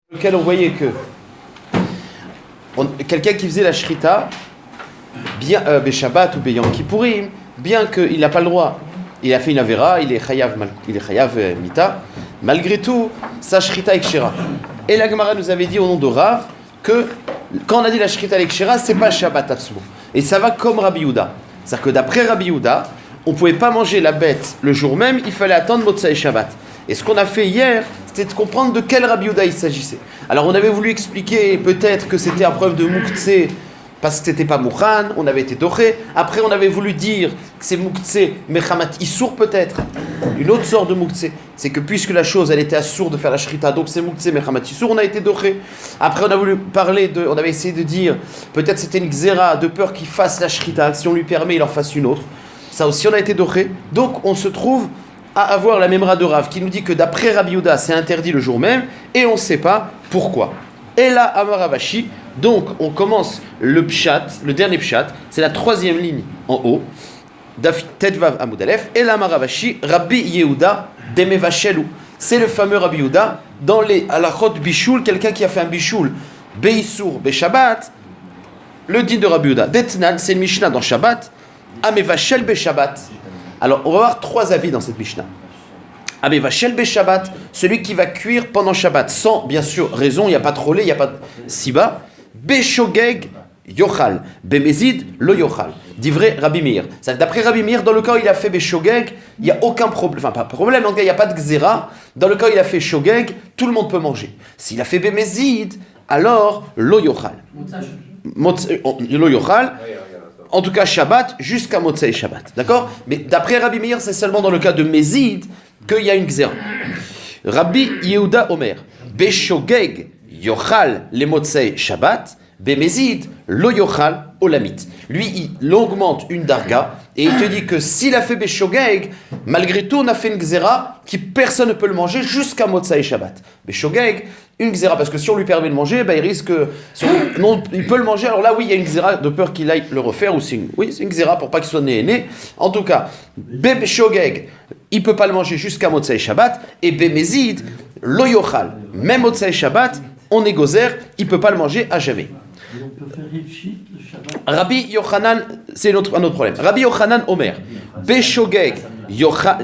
Lequel on voyait que quelqu'un qui faisait la shrita, bien Shabbat ou Yom Kippourim, bien qu'il n'a pas le droit, il a fait une avera, il est chayav mita, malgré tout, sa shrita est kshera. Et la Gemara nous avait dit au nom de Rav que quand on a dit la shrita est kshera, c'est pas Shabbat Atzmo. Et ça va comme Rabbi Yehuda. C'est-à-dire que d'après Rabbi Yehuda, on ne pouvait pas manger la bête le jour même, il fallait attendre Motzei Shabbat. Et ce qu'on a fait hier, c'était de comprendre de quel Rabbi Yehuda il s'agissait. Alors on avait voulu expliquer peut-être que c'était un preuve de Mouktsé, parce que c'était pas Mouchan, on avait été doré. Après on avait voulu dire que c'est Mouktsé, Mechamat Issour peut-être. Une autre sorte de Mouktsé, c'est que puisque la chose elle était assour de faire la shrita, donc c'est Mouktsé, Mechamat Issour, on a été doré. Après on a voulu parler de, on avait essayé de dire, peut-être c'était une xéra, de peur qu'il fasse la shrita, si on lui permet il en fasse une autre. Ça aussi on a été doré. Donc on se trouve à avoir la mémora de Rav qui nous dit que d'après Rabbi Yehuda c'est interdit le jour même et on ne sait pas pourquoi. Et là, Amar Ravashi, donc on commence le pshat, le dernier pshat, c'est la troisième ligne en haut, Tetvav Amud Aleph, et là Amar Ravashi, Rabbi Yehuda Demevashelu. C'est le fameux Rabbi Yehuda dans les halachot bishul, quelqu'un qui a fait un bishul, Beissour, Beshabbat, le din de Rabbi Yehuda. Detnan, c'est une Mishnah dans Shabbat, Amevashel Beshabbat. Alors, on va avoir trois avis dans cette Mishnah. Amevashel Beshabbat, celui qui va cuire pendant Shabbat, sans, bien sûr, raison, il n'y a pas de relais, il n'y a pas de siba. Beshogeg yochal, bemezid lo yochal. Dit vrai Rabbi Meir. D'après Rabbi Meir, dans le cas où il a fait Beshogeg, il n'y a aucun problème, enfin pas de problème, en tout cas il n'y a pas de xéra. Dans le cas où il a fait Shogeg, tout le monde peut manger. S'il a fait bemezid, alors lo yochal. Lo yochal. En tout cas, Shabbat, jusqu'à Motzei Shabbat. D'accord? Mais d'après Rabbi Meir, c'est seulement dans le cas de Mézid qu'il y a une xéra. Rabbi Yehuda Omer, Beshogeg yochal le Motzei Shabbat, Bemezid lo yochal olamit. Lui, il augmente une darga et il te dit que s'il a fait Beshogeg, malgré tout, on a fait une xéra qui personne ne peut le manger jusqu'à Motzei Shabbat. Beshogeg, une xéra, parce que si on lui permet de manger, il risque. Non, il peut le manger, alors là, oui, il y a une xéra de peur qu'il aille le refaire, ou c'est une xéra pour pas qu'il soit né. En tout cas, Bebe Shogeg, il peut pas le manger jusqu'à Motzei Shabbat, et Bemezid, lo yochal, même Motzei Shabbat, on est gozer, il peut pas le manger à jamais. Rabbi Yochanan, c'est un autre problème. Rabbi Yochanan Omer, Beshogeg,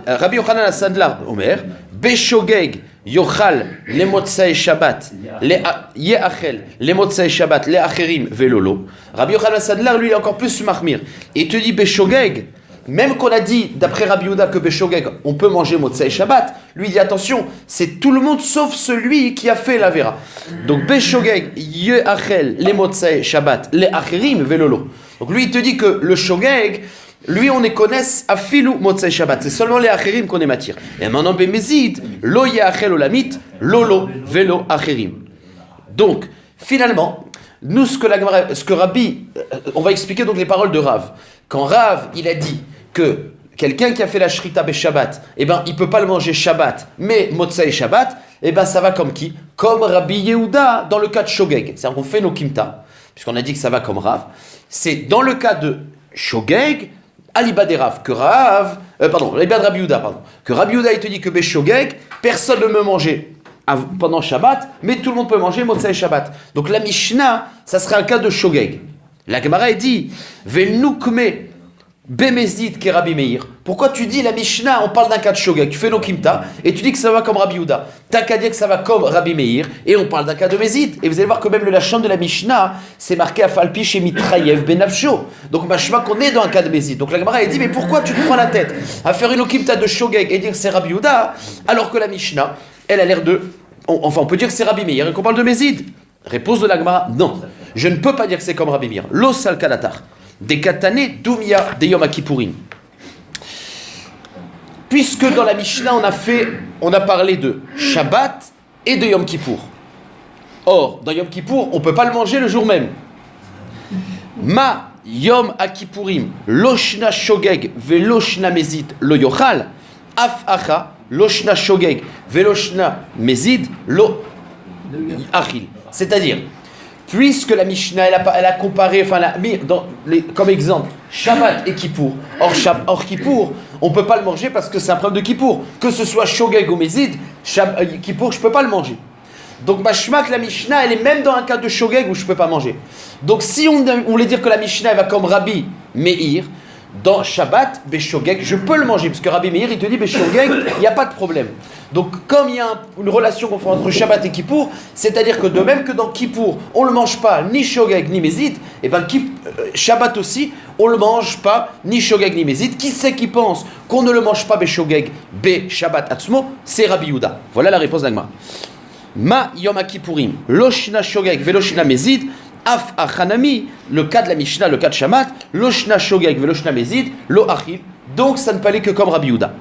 Rabbi Yochanan Asandlar Omer, Beshogeg, Yochal, les Motzei Shabbat, les Yeachel, les Motzei Shabbat, les Acherim, Velolo. Rabbi Yochanan Sadlar, lui, il est encore plus mahmir. Et il te dit Beshogeg, même qu'on a dit, d'après Rabbi Yehuda, que Beshogeg, on peut manger Motzei Shabbat, lui il dit attention, c'est tout le monde sauf celui qui a fait la vera. Donc Beshogeg, Yeachel, les Motzei Shabbat, les Acherim, Velolo. Donc lui il te dit que le Shogeg, lui, on les connaisse à filou Motzei Shabbat. C'est seulement les acherim qu'on est matière. Et maintenant, Bemezid, lo yeachel olamit, lolo, velo acherim. Donc, finalement, nous, ce que Rabbi, on va expliquer donc les paroles de Rav. Quand Rav, il a dit que quelqu'un qui a fait la shrita Shabbat, il ne peut pas le manger Shabbat, mais Motzei Shabbat, ça va comme qui? Comme Rabbi Yehuda dans le cas de Shogeg. C'est-à-dire qu'on fait nos kimta, puisqu'on a dit que ça va comme Rav. C'est dans le cas de Shogeg, Aliba de Rav, Aliba de Rabbi Yehuda, que Rabbi Yehuda il te dit que Beshogeg, personne ne peut manger pendant Shabbat, mais tout le monde peut manger Motzei Shabbat. Donc la Mishnah, ça serait un cas de Shogeg. La Gemara elle dit, Venukme Bemezid ke Rabbi Meir. Pourquoi tu dis la Mishnah, on parle d'un cas de Shogeg, tu fais no kimta, et tu dis que ça va comme Rabbi Yehuda. T'as qu'à dire que ça va comme Rabbi Meir, et on parle d'un cas de Mezid. Et vous allez voir que même le lachon de la Mishnah, c'est marqué à Falpi chez Mitrayev Benafsho. Donc machma qu'on est dans un cas de Mezid. Donc la Gemara elle dit, mais pourquoi tu te prends la tête à faire une no kimta de Shogeg et dire que c'est Rabbi Yehuda, alors que la Mishnah, elle a l'air de... Enfin, on peut dire que c'est Rabbi Meir et qu'on parle de Mezid. Réponse de la Gemara, non. Je ne peux pas dire que c'est comme Rabbi Meir. Los al kalatar. Des katané doumia de Yom Kippourim. Puisque dans la Mishnah, on a parlé de Shabbat et de Yom Kippour. Or, dans Yom Kippour, on ne peut pas le manger le jour même. Ma Yom Kippourim, loshna shogeg veloshna mezid lo yochal, af acha, loshna shogeg veloshna mezid lo achil. C'est-à-dire, puisque la Mishnah, elle a comparé, enfin, elle a mis comme exemple Shabbat et Kippour. Or Kippour, on ne peut pas le manger parce que c'est un problème de Kippour. Que ce soit Shogeg ou Mezid, Kippour, je ne peux pas le manger. Donc Bashmak, la Mishnah, elle est même dans un cas de shogeg où je ne peux pas manger. Donc si on voulait dire que la Mishnah elle va comme Rabbi Meir, dans Shabbat, Beshogeg, je peux le manger, parce que Rabbi Meir, il te dit Beshogeg, il n'y a pas de problème. Donc comme il y a une relation qu'on fait entre Shabbat et Kippour, c'est-à-dire que de même que dans Kippour, on ne le mange pas ni Shogeg ni Mézid, et bien Shabbat aussi, on ne le mange pas ni Shogeg ni Mézid. Qui c'est qui pense qu'on ne le mange pas Beshogeg, Be Shabbat Atzmo? C'est Rabbi Yehuda. Voilà la réponse d'Agma. Ma Yom HaKippourim, Loshna Shogeg, Veloshna Mézid, Af Achanami, le cas de la Mishnah, le cas de Shamat, Loshna Shogeg, Veloshna Mézid, Lo Achil. Donc ça ne peut aller que comme Rabbi Yehuda.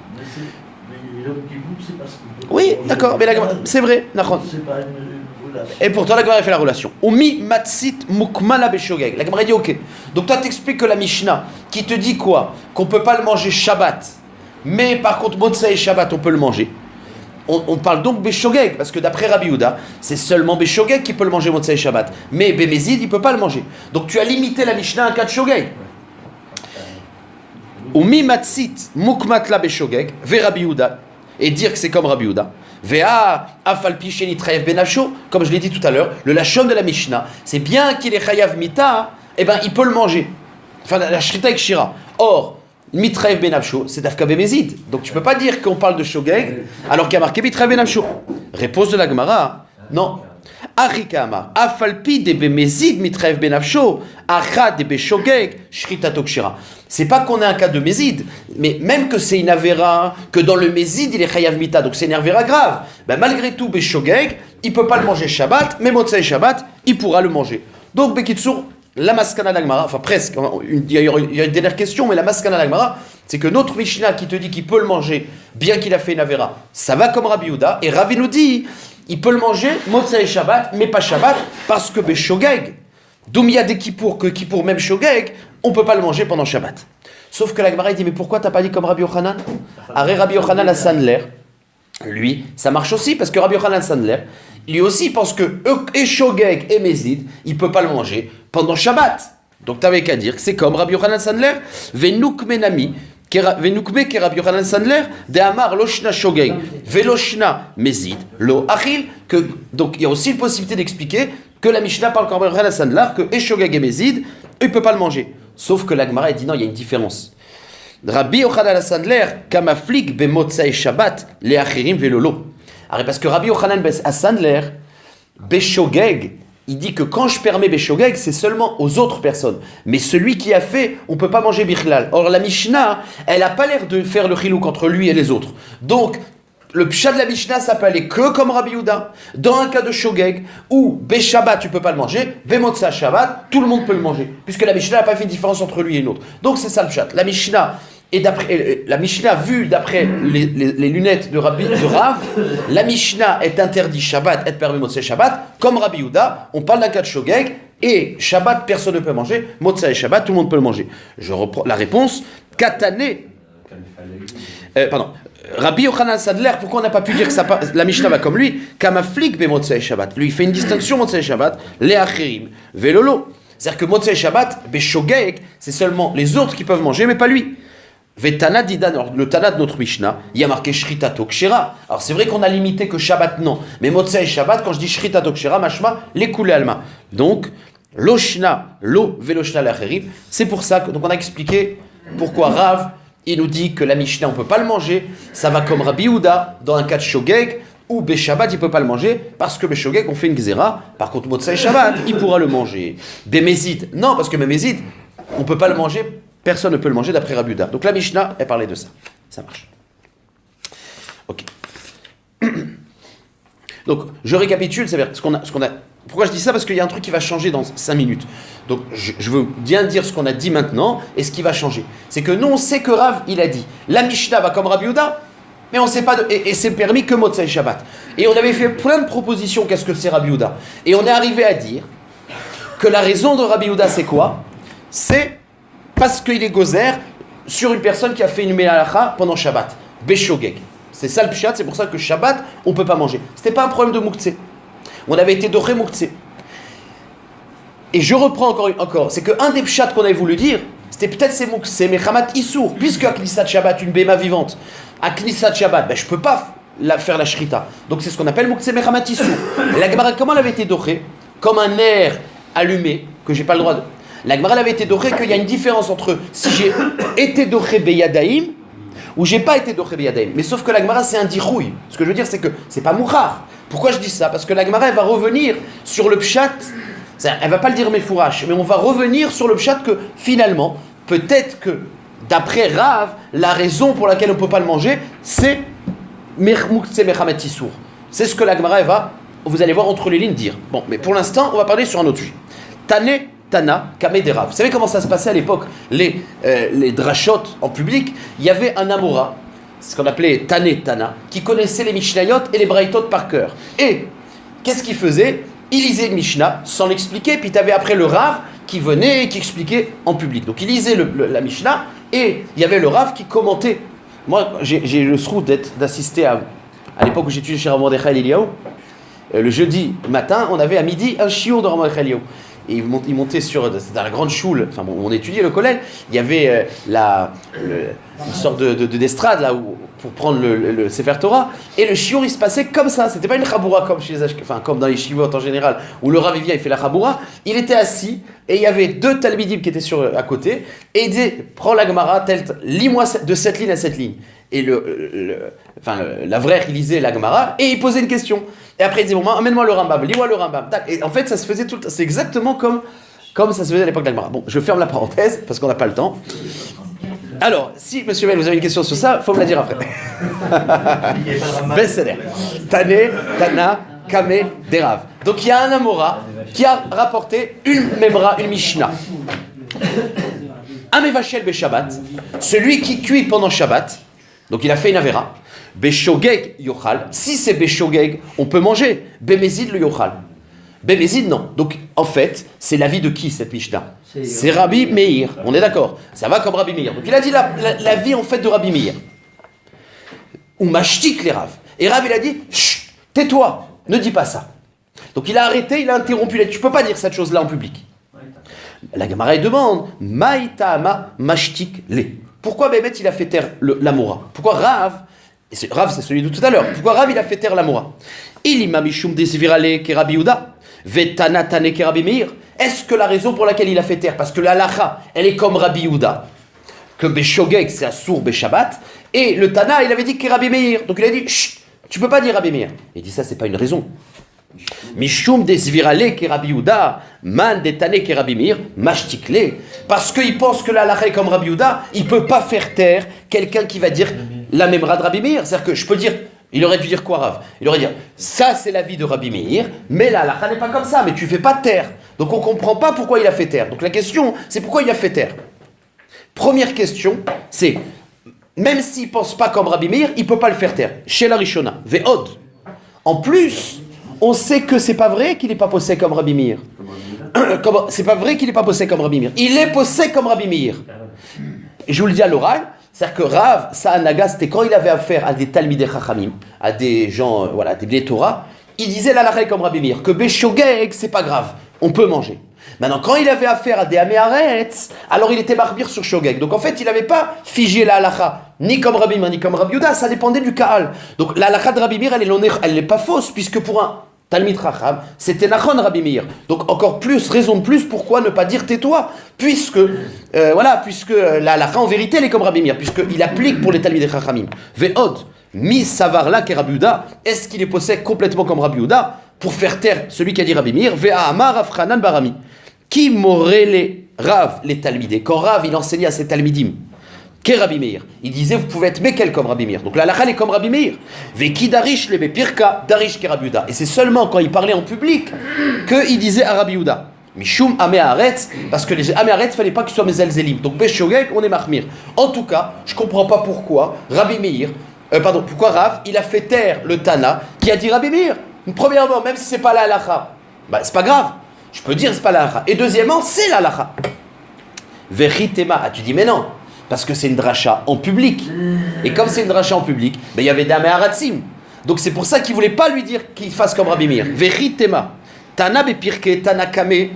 Oui, d'accord, mais c'est vrai, et pourtant la Gemara fait la relation. Omi matsit mukmala beshogeg. La Gemara dit ok. Donc toi t'expliques que la Mishnah qui te dit quoi? Qu'on peut pas le manger Shabbat, mais par contre Motzei Shabbat on peut le manger. On parle donc beshogeg parce que d'après Rabbi Yehuda, c'est seulement beshogeg qui peut le manger Motzei Shabbat, mais Bémézid il peut pas le manger. Donc tu as limité la Mishnah à un cas de shogeg. Omi matsit mukmatla beshogeg ve Rabbi Yehuda. Et dire que c'est comme Rabbi Yehuda. Vea afalpi sheni trayev benafsho, comme je l'ai dit tout à l'heure, le lachon de la Mishnah, c'est bien qu'il est chayav mita, eh ben il peut le manger. Enfin la shrita avec shira. Or, mitrayev benafsho, c'est dafka bemezid. Donc tu peux pas dire qu'on parle de shogeg alors qu'il y a marqué mitrayev benafsho. Réponse de la Gemara, non. Arikama afalpi de bemezid mitrayev benafsho, acha de beshogeg shrita tokshira. C'est pas qu'on a un cas de Mézid, mais même que c'est une avéra, que dans le Mézid, il est chayav mita, donc c'est une avéra grave. Ben malgré tout, Beshogeg, il peut pas le manger Shabbat, mais Motzei Shabbat, il pourra le manger. Donc, Bekitsur, la maskana d'Agmara, enfin presque, il y a une dernière question, mais la maskana d'Agmara, c'est que notre Mishnah qui te dit qu'il peut le manger, bien qu'il a fait une avéra, ça va comme Rabbi Yehuda, et Ravi nous dit, il peut le manger Motzei Shabbat, mais pas Shabbat, parce que Beshogeg, d'où il y a des Kippour, que Kippour même Shogeg, on ne peut pas le manger pendant Shabbat. Sauf que la Gemara dit, mais pourquoi tu n'as pas dit comme Rabbi Yochanan? Arrête Rabbi Yochanan à Sandler. Lui, ça marche aussi, parce que Rabbi Yochanan Sandler, lui aussi pense que et Shogeg et Mézid, il ne peut pas le manger pendant Shabbat. Donc tu n'avais qu'à dire que c'est comme Rabbi Yochanan Sandler, Venuk Menami, Venukme ke Rabbi Yochanan Sandler, de Amar Loshna Shogeg, Veloshna Mézid, Lo Achil. Donc il y a aussi une possibilité d'expliquer que la Mishnah parle comme Rabbi Yochanan Sandler, que Eshogeg et Mézid, il ne peut pas le manger. Sauf que la Gemara dit non, il y a une différence. Rabbi Yochanan Sandler, kamaflik bemotzei Shabbat, le achirim velolo. Alors parce que Rabbi Yochanan Sandler, beshogeg, il dit que quand je permets beshogeg, c'est seulement aux autres personnes. Mais celui qui a fait, on ne peut pas manger bichlal. Or la Mishnah, elle n'a pas l'air de faire le chilouk entre lui et les autres. Donc, le pshat de la Mishnah, ça peut aller que comme Rabbi Yehuda, dans un cas de shogeg, où Shabbat tu peux pas le manger, Motzei Shabbat, tout le monde peut le manger, puisque la Mishnah n'a pas fait de différence entre lui et l'autre. Donc c'est ça le pshat. La Mishnah, vue d'après les lunettes de Rav, la Mishnah est interdit Shabbat, est permis Motzei Shabbat, comme Rabbi Yehuda, on parle d'un cas de shogeg, et Shabbat personne ne peut manger, Motzei Shabbat tout le monde peut le manger. Je reprends la réponse, Katané, Rabbi Yochanan Sandler, pourquoi on n'a pas pu dire que la Mishnah va comme lui? Kamaflik be Motzei Shabbat. Lui, il fait une distinction Motzei Shabbat, les achirim, velolo. C'est-à-dire que Motzei Shabbat, beshogeg, c'est seulement les autres qui peuvent manger, mais pas lui. Vetana didan, le Tana de notre Mishnah, il y a marqué Shrita Tokshera. Alors c'est vrai qu'on a limité que Shabbat, non. Mais Motzei Shabbat, quand je dis Shrita Tokshera, mashma, les coulées alma. Donc, Loshna, lo veloshna l'achirim. C'est pour ça que, donc on a expliqué pourquoi Rav, il nous dit que la Mishnah, on ne peut pas le manger. Ça va comme Rabbi Yehuda, dans un cas de Shogeg, où Beshabbat, il ne peut pas le manger, parce que Beshogeg, on fait une Gzera. Par contre, Motzei Shabbat, il pourra le manger. Bémézid, non, parce que Bémézid, on ne peut pas le manger, personne ne peut le manger d'après Rabbi Yehuda. Donc la Mishnah, elle parlait de ça. Ça marche. Ok. Donc, je récapitule, c'est-à-dire ce qu'on a. Pourquoi je dis ça? Parce qu'il y a un truc qui va changer dans 5 minutes. Donc, je veux bien dire ce qu'on a dit maintenant et ce qui va changer. C'est que nous, on sait que Rav, il a dit, la Mishnah va comme Rabbi Yehuda, mais on ne sait pas, et c'est permis que Motzei Shabbat. Et on avait fait plein de propositions, qu'est-ce que c'est Rabbi Yehuda. Et on est arrivé à dire que la raison de Rabbi Yehuda, c'est quoi? C'est parce qu'il est gozer sur une personne qui a fait une melacha pendant Shabbat. Beshogeg. C'est ça le pshat, c'est pour ça que Shabbat, on ne peut pas manger. Ce n'était pas un problème de Mouktsé. On avait été doré Mouktsé. Et je reprends encore. C'est qu'un des pshats qu'on avait voulu dire, c'était peut-être c'est Mouktsé, mais Chamat Issour, puisque à Knissat Shabbat, une béma vivante, à Knissat Shabbat, je ne peux pas faire la shrita. Donc c'est ce qu'on appelle Muktzeh Mechamat Issour. La Gemara, comment elle avait été dorée? Comme un air allumé, que j'ai pas le droit de... La Gemara avait été dorée qu'il y a une différence entre si j'ai été doré Beyadaïm ou j'ai pas été doré Beyadaïm. Mais sauf que la Gemara c'est un dichouï. Ce que je veux dire c'est que c'est pas mouchar. Pourquoi je dis ça? Parce que la Gemara elle va revenir sur le pshat. Elle va pas le dire mefourash, mais on va revenir sur le pshat que finalement, peut-être que d'après Rav, la raison pour laquelle on peut pas le manger, c'est Muktzeh Mechamat Issour. C'est ce que la Gemara va, vous allez voir entre les lignes dire. Bon, mais pour l'instant, on va parler sur un autre sujet. Tané, Tana, Kameh Derav. Vous savez comment ça se passait à l'époque? Les drachot en public, il y avait un Amora, ce qu'on appelait Tané, Tana, qui connaissait les Mishnayot et les Braithot par cœur. Et qu'est-ce qu'il faisait? Il lisait une Mishnah sans l'expliquer, puis tu avais après le Rav qui venait et qui expliquait en public. Donc il lisait la Mishnah et il y avait le Rav qui commentait. Moi, j'ai le sroud d'assister à l'époque où j'étudiais chez Rav Mordechai Eliyahu. Le jeudi matin, on avait à midi un shiur de Rav Mordechai Eliyahu. Et il montait dans la grande choule, enfin bon, on étudiait le collège, il y avait une sorte d'estrade là pour prendre le Sefer Torah, et le shiur il se passait comme ça, c'était pas une chaboura comme dans les shivot en général, où le Rav vient il fait la chaboura, il était assis, et il y avait deux talmidim qui étaient à côté, et il disait, prends la Gemara, lis-moi de cette ligne à cette ligne. Et l'Avrer il lisait la Gemara, et il posait une question. Et après il disait, bon, amène-moi le Rambam, lis-moi le Rambam. Et en fait ça se faisait tout le temps, c'est exactement comme ça se faisait à l'époque de la Gemara. Bon, je ferme la parenthèse, parce qu'on n'a pas le temps. Alors, si, monsieur Mel, vous avez une question sur ça, il faut me la dire après. Best-seller. Tané, Tana, Kameh Derav. Donc il y a un Amora qui a rapporté une Memra, une Mishnah. Amevachel Beshabbat, celui qui cuit pendant Shabbat, donc il a fait une Avera. Beshogeg Yochal, si c'est Beshogeg, on peut manger. Bemezid le Yochal. Bemezid, non. Donc en fait, c'est l'avis de qui cette Mishnah? C'est Rabbi Meir, on est d'accord. Ça va comme Rabbi Meir. Donc il a dit l'avis en fait de Rabbi Meir. Ou mashtik les Rav. Et Rav il a dit, chut, tais-toi, ne dis pas ça. Donc il a arrêté, il a interrompu. Tu peux pas dire cette chose-là en public. La Gemara demande, Maïtama mashtik le. Pourquoi Bémet il a fait taire l'Amora? Pourquoi Rav c'est celui de tout à l'heure. Pourquoi Rav il a fait taire l'Amora? Il ima mishum desvirale ke Rabbi Yehuda. Vetana tane ke Rabbi Meir. Est-ce que la raison pour laquelle il a fait taire, parce que la halacha, elle est comme Rabbi Yehuda, que Beshogeg c'est assour Beshabbat, et le Tana il avait dit que Rabbi Meir, donc il a dit chut, tu peux pas dire Rabbi Meir. Il dit ça c'est pas une raison. Mishum desvirale ke Rabbi Yehuda, man detane ke Rabbi Meir, mashtikle, parce qu'il pense que la halacha est comme Rabbi Yehuda, il peut pas faire taire quelqu'un qui va dire la memra de Rabbi Meir. C'est-à-dire que je peux dire. Il aurait dû dire quoi, Rav? Il aurait dit, ça c'est l'avis de Rabbi Meir, mais la halakha n'est pas comme ça, mais tu fais pas taire. Donc on comprend pas pourquoi il a fait taire. Donc la question, c'est pourquoi il a fait taire. Première question, c'est, même s'il pense pas comme Rabbi Meir, il peut pas le faire taire. Chez la Rishona, ve'od. En plus, on sait que c'est pas vrai qu'il est pas possé comme Rabbi Meir. C'est pas vrai qu'il est pas possé comme Rabbi Meir. Il est possé comme Rabbi Meir. Et je vous le dis à l'oral, c'est-à-dire que Rav Sa'anaga, c'était quand il avait affaire à des Talmidei Chachamim, à des gens, des Bnei Torah, il disait la lacha comme Rabbi Meir, que Beshogeg, c'est pas grave, on peut manger. Maintenant, quand il avait affaire à des Améharetz, alors il était barbir sur Shogeg. Donc en fait, il n'avait pas figé la halacha, ni comme Rabbi Meir, ni comme Rabbi Yehuda, ça dépendait du Kaal. Donc la halacha de Rabbi Meir, elle n'est pas fausse, puisque pour un Talmid Chacham, c'était Nachon Rabbi Meir. Donc encore plus, raison de plus, pourquoi ne pas dire tais-toi, puisque la halacha en vérité elle est comme Rabbi Meir, puisqu'il applique pour les Talmidei Chachamim. Ve'od, mi savar la ke Rabbi Yehuda, est-ce qu'il est possède complètement comme Rabbi Yehuda, pour faire taire celui qui a dit Rabbi Meir, ve'a amar Rav Chanan barami, qui m'aurait les Rav, les Talmidei, quand Rav il enseignait à ses Talmidim, qu'est Rabbi Meir. Il disait, vous pouvez être Mekel comme Rabbi Meir. Donc la halakha est comme Rabbi Meir. Veki darish le pirka darish ke Rabbi Yehuda. Et c'est seulement quand il parlait en public qu'il disait à Rabbi Yehuda. Mishum amé aretz, parce que les amé aretz, il ne fallait pas qu'ils soient mes elzelim. Donc Beshogeg, on est mahmir. En tout cas, je ne comprends pas pourquoi Rabbi Meir, pourquoi Rav, il a fait taire le Tana qui a dit Rabbi Meir. Premièrement, même si ce n'est pas la halakha, c'est pas grave. Je peux dire c'est pas la halakha. Et deuxièmement, c'est la halakha. Veritema, tu dis mais non. Parce que c'est une dracha en public. Et comme c'est une dracha en public, il y avait des Améharatzim. Donc c'est pour ça qu'il ne voulait pas lui dire qu'il fasse comme Rabbi Meir. Veritema. Tana bepirke tana kame.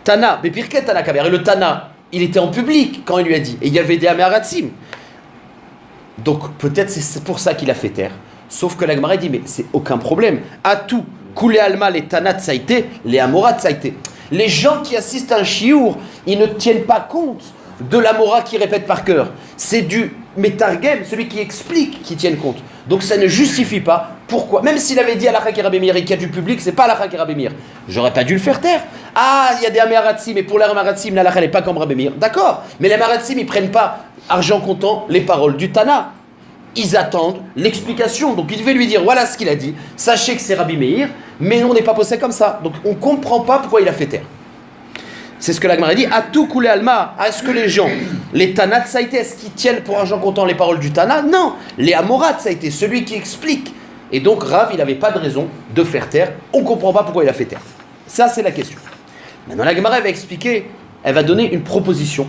Tana bepirke tana kame. Et le Tana, il était en public quand il lui a dit. Et il y avait des Améharatzim. Donc peut-être c'est pour ça qu'il a fait taire. Sauf que la Gemara dit, mais c'est aucun problème. À tout, Koulé Alma, les Tanat Saïté, les Amorat Saïté. Les gens qui assistent à un chiour, ils ne tiennent pas compte de l'Amora qui répète par cœur. C'est du Metargem, celui qui explique, qui tienne compte. Donc ça ne justifie pas pourquoi. Même s'il avait dit à l'Achak et Rabbi Meir et qu'il y a du public, c'est pas l'Achak et Rabbi Meir. J'aurais pas dû le faire taire. Ah, il y a des Amaratzim, mais pour les Amaratzim, l'Achak n'est pas comme Rabbi Meir. D'accord, mais les Amaratzim, ils prennent pas argent comptant les paroles du Tana. Ils attendent l'explication. Donc il devait lui dire, voilà ce qu'il a dit. Sachez que c'est Rabbi Meir, mais on n'est pas posé comme ça. Donc on comprend pas pourquoi il a fait taire. C'est ce que la Gemara dit. À tout couler Alma, est-ce que les gens, les Tanat Saïté, est-ce qu'ils tiennent pour argent comptant les paroles du Tana? Non. Les Amorat Saïté, celui qui explique. Et donc Rav, il n'avait pas de raison de faire taire. On ne comprend pas pourquoi il a fait taire. Ça, c'est la question. Maintenant, la Gemara va expliquer, elle va donner une proposition.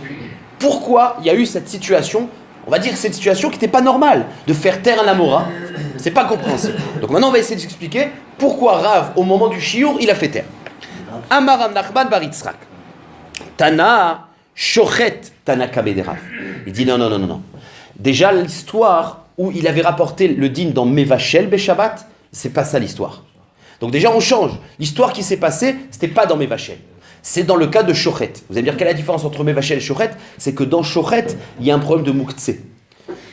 Pourquoi il y a eu cette situation, on va dire cette situation qui n'était pas normale, de faire taire un Amora, c'est pas compréhensible. Donc maintenant, on va essayer d'expliquer pourquoi Rav, au moment du Shiur, il a fait taire. Amaram Nachman bar Yitzhak. Tana, Shochet, Tana Kabederav. Il dit non. Déjà, l'histoire où il avait rapporté le din dans Mevachel Beshabbat, c'est pas ça l'histoire. Donc déjà, on change. L'histoire qui s'est passée, c'était pas dans Mevachel. C'est dans le cas de Shochet. Vous allez me dire quelle est la différence entre Mevachel et Shochet? C'est que dans Shochet, il y a un problème de Moukhtse.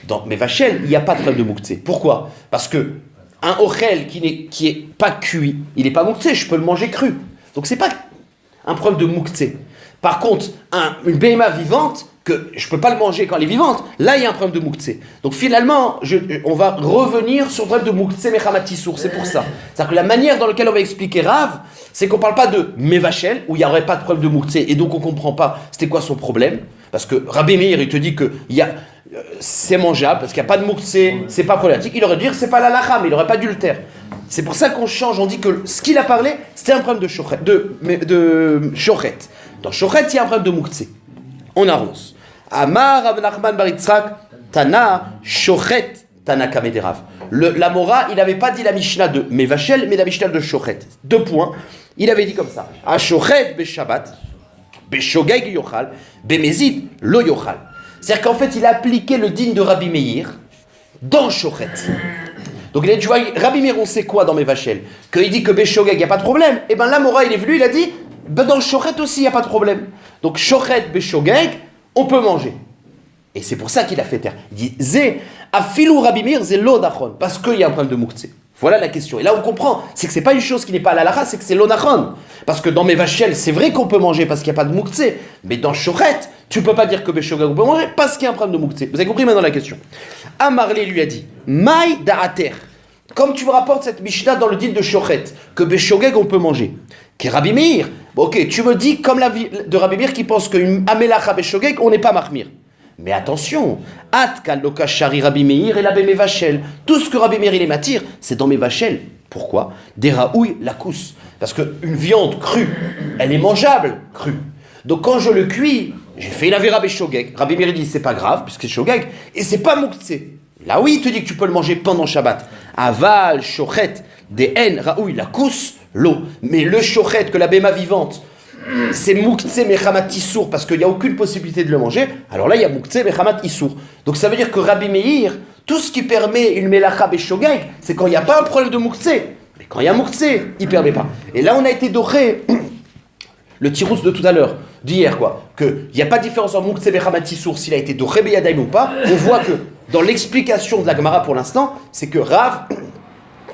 Dans Mevachel, il n'y a pas de problème de Moukhtse. Pourquoi? Parce que un ochel qui est pas cuit, il n'est pas Moukhtse, je peux le manger cru. Donc c'est pas un problème de Moukhtse. Par contre, une BMA vivante, que je ne peux pas le manger quand elle est vivante, là il y a un problème de Moukhtse. Donc finalement, on va revenir sur le problème de Moukhtse Mechamatissur, c'est pour ça. C'est-à-dire que la manière dans laquelle on va expliquer Rav, c'est qu'on ne parle pas de Mevachel, où il n'y aurait pas de problème de Moukhtse, et donc on ne comprend pas c'était quoi son problème. Parce que Rabbi Meir, il te dit que c'est mangeable, parce qu'il n'y a pas de Moukhtse, c'est pas problématique. Il aurait dû dire c'est pas la lacha, mais il n'aurait pas dû le taire. C'est pour ça qu'on change, on dit que ce qu'il a parlé, c'était un problème de Shochet. Dans Shochet, il y a un problème de Moukhtse. On avance. Amar Rav Nachman bar Yitzhak, Tana, Shochet, Tana Kamederav. L'Amora, il n'avait pas dit la Mishnah de Mevachel, mais la Mishnah de Shochet. 2 points. Il avait dit comme ça. A Shochet Beshabbat, Beshogeg Yochal, Bemezid Lo Yochal. C'est-à-dire qu'en fait, il a appliqué le din de Rabbi Meir dans Shochet. Donc il a dit, tu vois, Rabbi Meir, on sait quoi dans Mevachel? Qu'il dit que Beshogeg, il n'y a pas de problème. Et bien l'Amora, il est venu, il a dit, dans Shochet aussi, il n'y a pas de problème. Donc Shochet Beshogeg, on peut manger. Et c'est pour ça qu'il a fait taire. Il dit, Zé, Afilou Rabbi Meir, Zé Lodachon. Parce qu'il y a un problème de Moukhtse. Voilà la question. Et là, on comprend. C'est que c'est pas une chose qui n'est pas à la lacha, c'est que c'est l'onachon. Parce que dans Mevachel, c'est vrai qu'on peut manger parce qu'il n'y a pas de Moukhtse. Mais dans Shochet, tu peux pas dire que Beshogeg, on peut manger parce qu'il y a un problème de Moukhtse. Vous avez compris maintenant la question. Amarlé lui a dit, Maï da'ater. Comme tu me rapportes cette Mishnah dans le din de Shochet, que Beshogeg, on peut manger. Qu'est Rabbi Meir. Ok, tu me dis comme la vie de Rabbi Meir qui pense qu'une Amelacha Beshogeg, on n'est pas Mahmir. Mais attention, Atkal Lokashari Rabbi Meir et la Mevachel. Tout ce que Rabbi Meir il m'attire, c'est dans Mevachel. Pourquoi? Des raouilles la cousse. Parce qu'une viande crue, elle est mangeable crue. Donc quand je le cuis, j'ai fait une Avera Beshogeg. Rabbi Meir dit c'est pas grave, puisque c'est Shogeg, et c'est pas Moukhtse. Là oui, il te dit que tu peux le manger pendant Shabbat. Aval, Shochet, des haines, raouille la cousse, l'eau. Mais le Shochet, que la béma vivante, c'est Moukhtse Mechamat Issour, parce qu'il n'y a aucune possibilité de le manger, alors là il y a Moukhtse Mechamat Issour. Donc ça veut dire que Rabbi Meir, tout ce qui permet une Melacha Beshogeg, c'est quand il n'y a pas un problème de Moukhtse. Mais quand il y a Moukhtse, il ne permet pas. Et là on a été doré, le tirous de tout à l'heure, d'hier quoi, qu'il n'y a pas de différence entre Moukhtse Mechamat Issour, s'il a été doré Beyadaim ou pas. On voit que dans l'explication de la Gemara pour l'instant, c'est que Rav,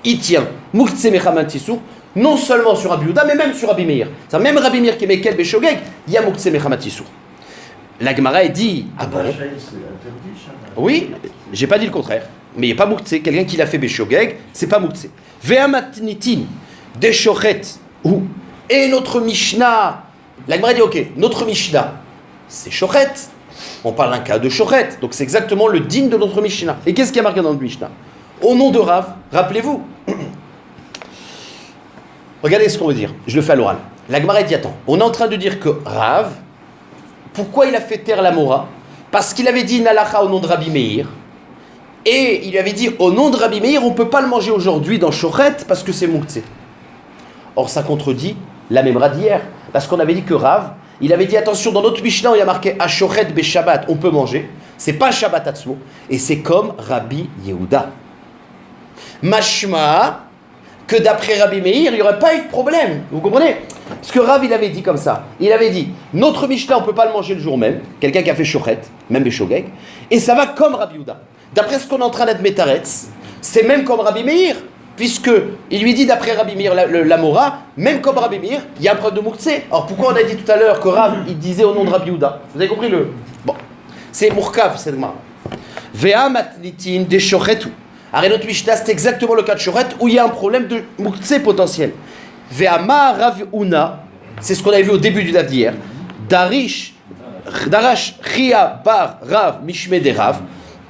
il tient Moukhtse Mechamat Issour, non seulement sur Rabbi Yehuda, mais même sur Rabbi Meir. C'est même Rabbi Meir qui est Mekel Beshogeg, il y a Moukhtse Mechamat Issour. La Gemara dit, ah bon? Oui, j'ai pas dit le contraire. Mais il n'y a pas Moukhtse. Quelqu'un qui l'a fait Beshogeg, c'est pas Moukhtse. Ve'amatnitin, Deshochet, ou. Et notre Mishnah, la Gemara dit, ok, notre Mishnah, c'est Shochet. On parle d'un cas de Shochet. Donc c'est exactement le din de notre Mishnah. Et qu'est-ce qui a marqué dans notre Mishnah? Au nom de Rav, rappelez-vous. Regardez ce qu'on veut dire. Je le fais à l'oral. La Gemara dit, attends, on est en train de dire que Rav, pourquoi il a fait taire la Mora? Parce qu'il avait dit Nalacha au nom de Rabbi Meir. Et il avait dit, au nom de Rabbi Meir, on ne peut pas le manger aujourd'hui dans Shochet parce que c'est Moukhtse. Or, ça contredit la Memra d'hier. Parce qu'on avait dit que Rav, il avait dit, attention, dans notre Mishnah, où il y a marqué à Shochet be Shabbat, on peut manger. C'est pas Shabbat Atzmo. Et c'est comme Rabbi Yehuda. Mashma, que d'après Rabbi Meir, il n'y aurait pas eu de problème. Vous comprenez? Parce que Rav, il avait dit comme ça. Il avait dit, notre Mishnah, on ne peut pas le manger le jour même. Quelqu'un qui a fait shochet, même Beshogeg. Et ça va comme Rabbi Yehuda. D'après ce qu'on est en train d'être Metaretz, c'est même comme Rabbi Meir. Puisque il lui dit d'après Rabbi Meir, la Mora, même comme Rabbi Meir, il y a un problème de Moukhtse. Alors pourquoi on a dit tout à l'heure que Rav, il disait au nom de Rabbi Yehuda? Vous avez compris le... Bon, c'est Mourkav, c'est le mal. Vea matlitin de shochetu. Alors notre Mishnah, c'est exactement le cas de Shochet où il y a un problème de Moukhtse potentiel. Ve'ama Rav Una, c'est ce qu'on avait vu au début du daf d'hier. Darash Chia Bar Rav Mishme de Rav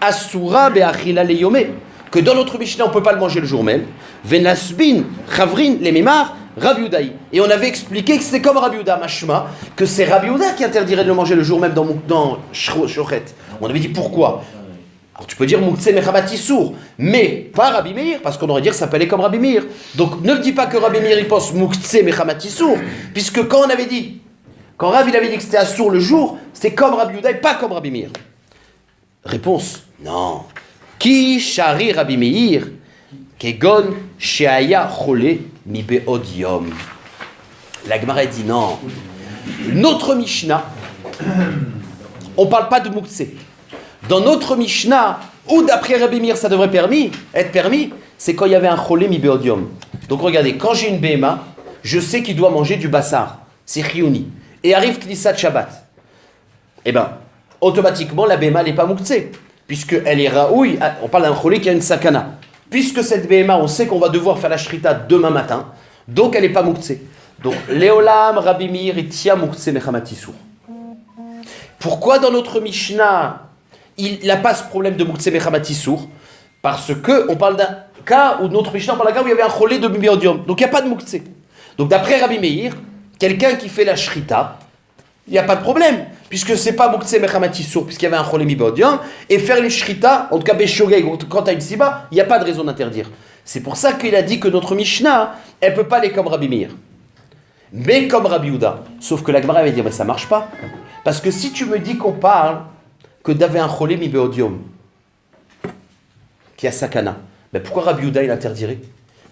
Asura Be'achila Leyome, que dans notre Mishnah on ne peut pas le manger le jour même. Venasbin Chavrin Lememar Rav Yudaï. Et on avait expliqué que c'était comme Rav Yuda Mashma, que c'est Rav Yuda qui interdirait de le manger le jour même dans Shochet. On avait dit pourquoi. Alors tu peux dire Moukhtse Mechamati Sour, mais pas Rabbi Meir, parce qu'on aurait dit que ça s'appelait comme Rabbi Meir. Donc ne me dis pas que Rabbi Meir il pense Moukhtse Mechamati Sour, puisque quand on avait dit, quand Rav il avait dit que c'était Assour le jour, c'était comme Rabbi Yehuda et pas comme Rabbi Meir. Réponse, non. Ki Shari Rabbi Meir, Kegon Sheaya Chole Mi Be'od Yom. La Gemara dit non. Notre Mishnah, on ne parle pas de Moukhtse. Dans notre Mishnah, où d'après Rabbi Meir ça devrait être permis, c'est quand il y avait un cholé mi beodium. Donc regardez, quand j'ai une BMA, je sais qu'il doit manger du bassar, c'est chiouni. Et arrive Knissat Shabbat. Eh bien, automatiquement, la BMA n'est pas moukhtse, puisqu'elle est raouille, on parle d'un cholé qui a une sakana. Puisque cette BMA, on sait qu'on va devoir faire la shrita demain matin, donc elle n'est pas moukhtse. Donc, Léolam, Rabbi Meir, et Tia moukhtse mechamatisur. Pourquoi dans notre Mishnah il n'a pas ce problème de Moukhtse Mechamati Sour? Parce qu'on parle d'un cas où notre Mishnah parle d'un cas où il y avait un cholé de Biodium. Donc il n'y a pas de Moukhtse. Donc d'après Rabbi Meir, quelqu'un qui fait la shrita, il n'y a pas de problème. Puisque ce n'est pas Moukhtse Mechamati Sour, puisqu'il y avait un cholé Biodium. Et faire une shrita, en tout cas Beshogeg, quand tu as une siba, il n'y a pas de raison d'interdire. C'est pour ça qu'il a dit que notre Mishnah, elle ne peut pas aller comme Rabbi Meir. Mais comme Rabbi Yehuda. Sauf que la Gemara va dire, mais ça ne marche pas. Parce que si tu me dis qu'on parle que d'avait un cholé mi beodium qui a sakana, mais pourquoi Rabbi Yehuda il interdirait?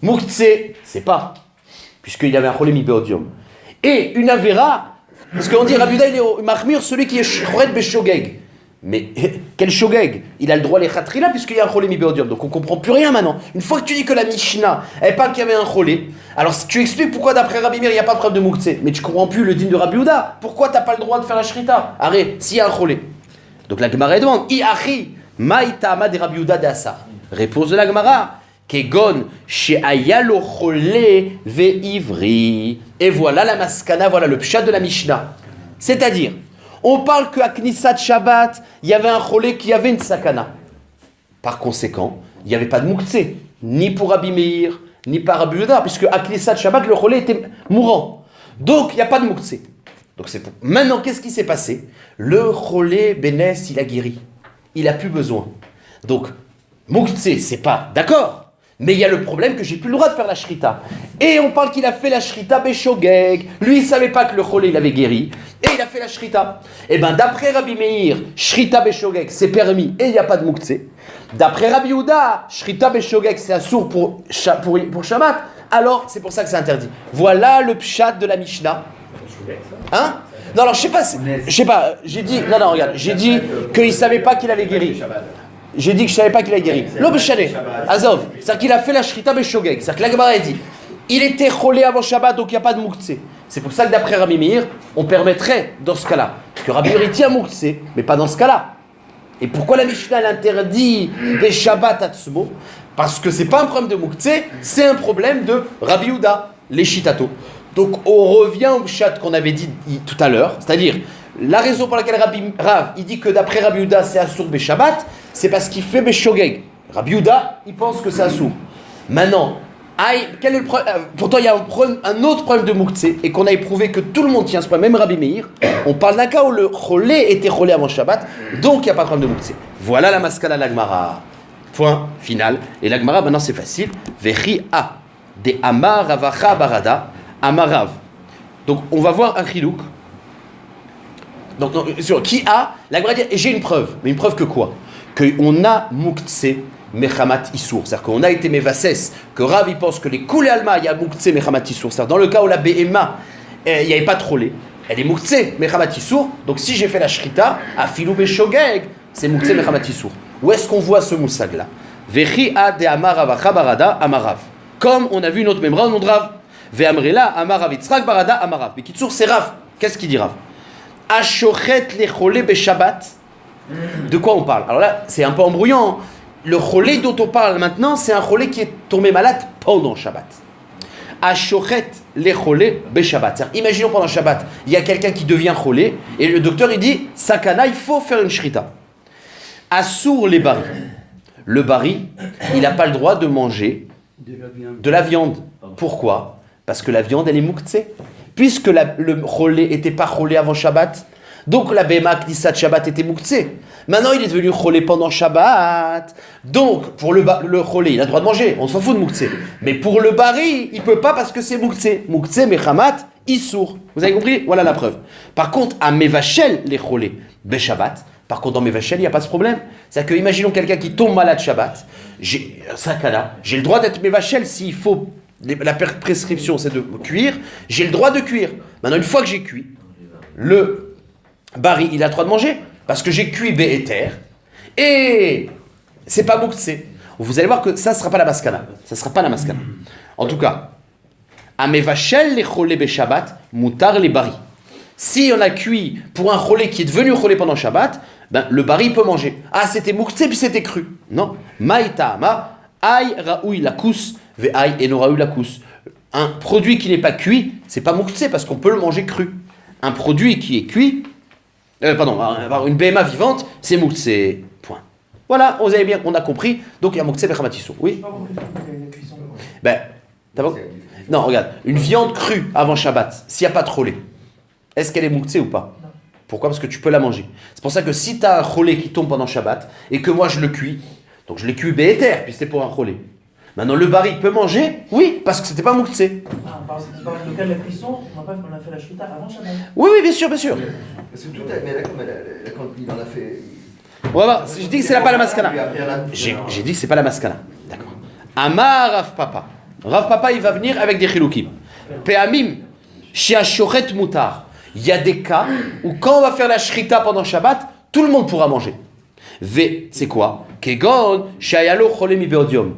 Moukhtse, c'est pas, puisqu'il avait un cholé mi beodium. Et une avera, parce qu'on dit Rabbi Yehuda il est au mahmir, celui qui est choret beshogeg. Mais quel shogeg? Il a le droit les khatrila puisqu'il y a un cholé mi beodium. Donc on comprend plus rien maintenant. Une fois que tu dis que la Mishnah, elle parle qu'il y avait un cholé, alors tu expliques pourquoi d'après Rabbi Meir il n'y a pas de preuve de Moukhtse. Mais tu comprends plus le din de Rabbi Yehuda. Pourquoi tu n'as pas le droit de faire la shrita? Arrête, s'il y a un cholé. Donc la Gemara demande, Iachi, Maïtama de Rabbi Yehuda d'Assa. Réponse de la Gemara, Kegon, She'ayalo Chole ve'ivri. Et voilà la maskana, voilà le pshat de la Mishnah. C'est-à-dire, on parle qu'à Knissat Shabbat, il y avait un cholé qui avait une sakana. Par conséquent, il n'y avait pas de Moukhtse, ni pour Rabbi Meir, ni par Rabbi Yehuda, puisque à Knissat Shabbat, le cholé était mourant. Donc, il n'y a pas de Moukhtse. Donc c'est pour... Maintenant, qu'est-ce qui s'est passé? Le cholé Bénès, il a guéri. Il n'a plus besoin. Donc, Moukhtse, c'est pas d'accord. Mais il y a le problème que j'ai plus le droit de faire la shrita. Et on parle qu'il a fait la shrita Beshogeg. Lui, il ne savait pas que le cholé, il avait guéri. Et il a fait la shrita. Et bien, d'après Rabbi Meir, shrita Beshogeg, c'est permis et il n'y a pas de Moukhtse. D'après Rabbi Yehuda, shrita Beshogeg, c'est assour pour Shabbat. Alors, c'est pour ça que c'est interdit. Voilà le pshat de la Mishnah. Hein? Non, alors je sais pas, j'ai dit, non, regarde, j'ai dit qu'il savait pas qu'il avait guéri. J'ai dit que je savais pas qu'il avait guéri. L'obéchané, Azov, c'est-à-dire qu'il a fait la shrita Beshogeg. C'est-à-dire que la Gemara a dit, il était cholé avant Shabbat, donc il n'y a pas de Moukhtse. C'est pour ça que d'après Rabbi Meir, on permettrait, dans ce cas-là, que Rabbi Meir tient Moukhtse, mais pas dans ce cas-là. Et pourquoi la Mishnah l'interdit des Shabbat Atsumo? Parce que c'est pas un problème de Moukhtse, c'est un problème de Rabbi Yehuda, les Shitato. Donc on revient au chat qu'on avait dit tout à l'heure, c'est-à-dire la raison pour laquelle Rav il dit que d'après Rabbi Yehuda c'est assour Beshabbat, c'est parce qu'il fait Beshogeg. Rabbi Yehuda il pense que c'est assour. Maintenant, quel est le pourtant il y a un autre problème de Moukhtse et qu'on a éprouvé que tout le monde tient ce problème, même Rabbi Meir. On parle d'un cas où le cholé était cholé avant Shabbat, donc il n'y a pas de problème de Moukhtse. Voilà la maskana l'Agmara. Point final. Et l'Agmara maintenant c'est facile. Vechi a de Amar Ravacha Barada. Amarav. Donc on va voir un chilouk. Donc sur qui a la Gemara dit j'ai une preuve, mais une preuve que quoi? Qu'on a Moukhtse mechamat issour. C'est-à-dire qu'on a été mevasses, que Rav il pense que les koulé alma, il y a mouktsé mechamat issour. C'est-à-dire dans le cas où la behema, il n'y avait pas de cholé, elle est mouktsé mechamat issour. Donc si j'ai fait la shrita, à filou beshogeg, c'est mouktsé mechamat issour. Où est-ce qu'on voit ce moussag-là? Vechi a de amarav achabarada amarav. Comme on a vu une autre memra au nom de Rav. Ve'amrela amarav itzrak barada amarav. Mais Kitsour, c'est Rav. Qu'est-ce qu'il dit Rav? Ashochet le cholé beshabbat. De quoi on parle? Alors là, c'est un peu embrouillant. Le cholé dont on parle maintenant, c'est un cholé qui est tombé malade pendant Shabbat. Ashochet le cholé beshabbat. Imaginons pendant Shabbat, il y a quelqu'un qui devient cholé et le docteur il dit Sakana, il faut faire une shrita. Assour les bari. Le bari, il n'a pas le droit de manger de la viande. Pourquoi? Parce que la viande, elle est mouktsé. Puisque le cholé n'était pas cholé avant Shabbat, donc la béma knissat Shabbat était mouktsé. Maintenant, il est devenu cholé pendant Shabbat. Donc, pour le cholé, il a le droit de manger. On s'en fout de mouktsé. Mais pour le bari, il ne peut pas parce que c'est mouktsé. Mouktsé, mechamat, issour. Vous avez compris? Voilà la preuve. Par contre, à mevachel, les cholés, Shabbat. Par contre, dans Mevachel, il n'y a pas ce problème. C'est-à-dire que, imaginons quelqu'un qui tombe malade Shabbat, j'ai le droit d'être Mevachel s'il faut. La prescription, c'est de cuire. J'ai le droit de cuire. Maintenant, une fois que j'ai cuit, le bari, il a le droit de manger. Parce que j'ai cuit Béhéter. Et c'est pas mouktsé. Vous allez voir que ça ne sera pas la maskana. Ça ne sera pas la maskana. En tout cas, à Mevachel, les cholé Shabbat, moutar les bari. Si on a cuit pour un cholé qui est devenu cholé pendant Shabbat, ben, le bari peut manger. Ah, c'était mouktsé puis c'était cru. Non. Maïta ama, aïe raoui lakous, ve aïe eno raoui lakous. Un produit qui n'est pas cuit, c'est pas mouktsé parce qu'on peut le manger cru. Un produit qui est cuit, une BMA vivante, c'est mouktsé. Point. Voilà, vous avez bien, on a compris. Donc il y a mouktsé bechamatissou. Oui. Ben, t'as pas... Non, regarde, une viande crue avant Shabbat, s'il n'y a pas de cholé, est-ce qu'elle est mouktsé ou pas? Non. Pourquoi? Parce que tu peux la manger. C'est pour ça que si tu as un cholé qui tombe pendant Shabbat et que moi je le cuis, donc je l'ai cuit béhéter, puis c'était pour un cholé. Maintenant le bari peut manger? Oui, parce que c'était pas mouktsé. Par le cas de la cuisson, on a fait la shrita avant Shabbat. Oui, bien sûr, bien sûr. Parce que tout a... Mais là, quand il en a fait... On va voir, j'ai dit que c'est pas la maskana. J'ai dit que c'est pas la maskana. D'accord. Amar Rav Papa. Rav Papa, il va venir avec des chiloukim. Pe'amim, shiashochet mutar. Il y a des cas où quand on va faire la shrita pendant Shabbat, tout le monde pourra manger. V, c'est quoi? Kegon, shayalo cholé mi beodium.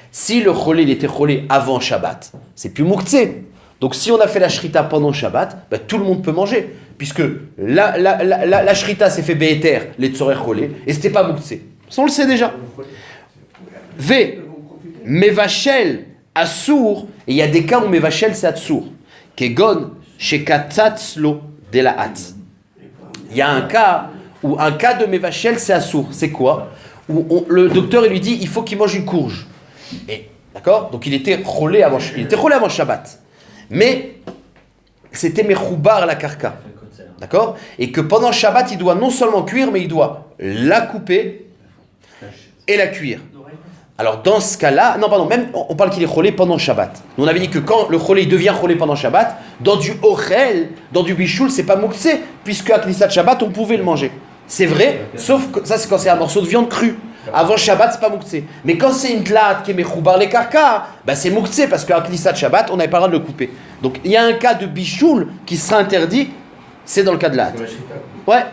Si le cholé, il était cholé avant Shabbat, c'est plus mouktsé. Donc si on a fait la shrita pendant Shabbat, ben, tout le monde peut manger. Puisque la shrita s'est fait béhéter, les tzorer cholé, et c'était pas mouktsé. Ça on le sait déjà. V, mevachel, assour, et il y a des cas où mevachel c'est assour. Kegon, shekatzatzlo de la hat. Il y a un cas où un cas de mevachel c'est assour. C'est quoi? Où le docteur il lui dit il faut qu'il mange une courge. Et d'accord? Donc il était cholé avant Shabbat. Mais c'était mechoubar la karka. D'accord? Et que pendant Shabbat il doit non seulement cuire mais il doit la couper et la cuire. Alors dans ce cas-là, même on parle qu'il est cholé pendant Shabbat. Nous on avait dit que quand le cholé devient cholé pendant Shabbat, dans du ochel, dans du bichoul, c'est pas mouktsé, puisque à Knissat Shabbat on pouvait le manger. C'est vrai, sauf que ça c'est quand c'est un morceau de viande crue. Avant Shabbat c'est pas mouktsé. Mais quand c'est une tlat qui est mechoubar les karka, ben c'est mouktsé parce qu'à Knissat Shabbat on n'avait pas le droit de le couper. Donc il y a un cas de bichoul qui sera interdit, c'est dans le cas de l'at. Ouais.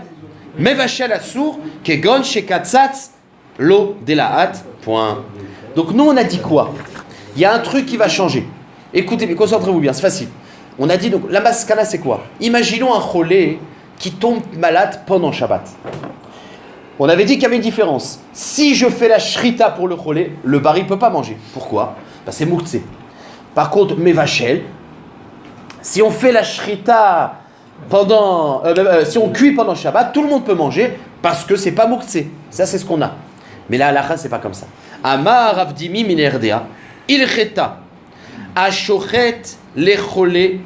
Mevachel assour, kegon shekatzatz lo de la hat. Point. Donc nous on a dit quoi? Il y a un truc qui va changer. Écoutez, mais concentrez-vous bien, c'est facile. On a dit donc la maskana c'est quoi? Imaginons un cholé qui tombe malade pendant Shabbat. On avait dit qu'il y avait une différence. Si je fais la shrita pour le cholé, le bari ne peut pas manger. Pourquoi? C'est mouktsé. Par contre, mevachel, si on fait la shrita pendant, si on cuit pendant Shabbat, tout le monde peut manger parce que c'est pas mouktsé. Ça c'est ce qu'on a. Mais là, la c'est pas comme ça. Amar avdimi minerdea, ilcheta, ashochet lecholé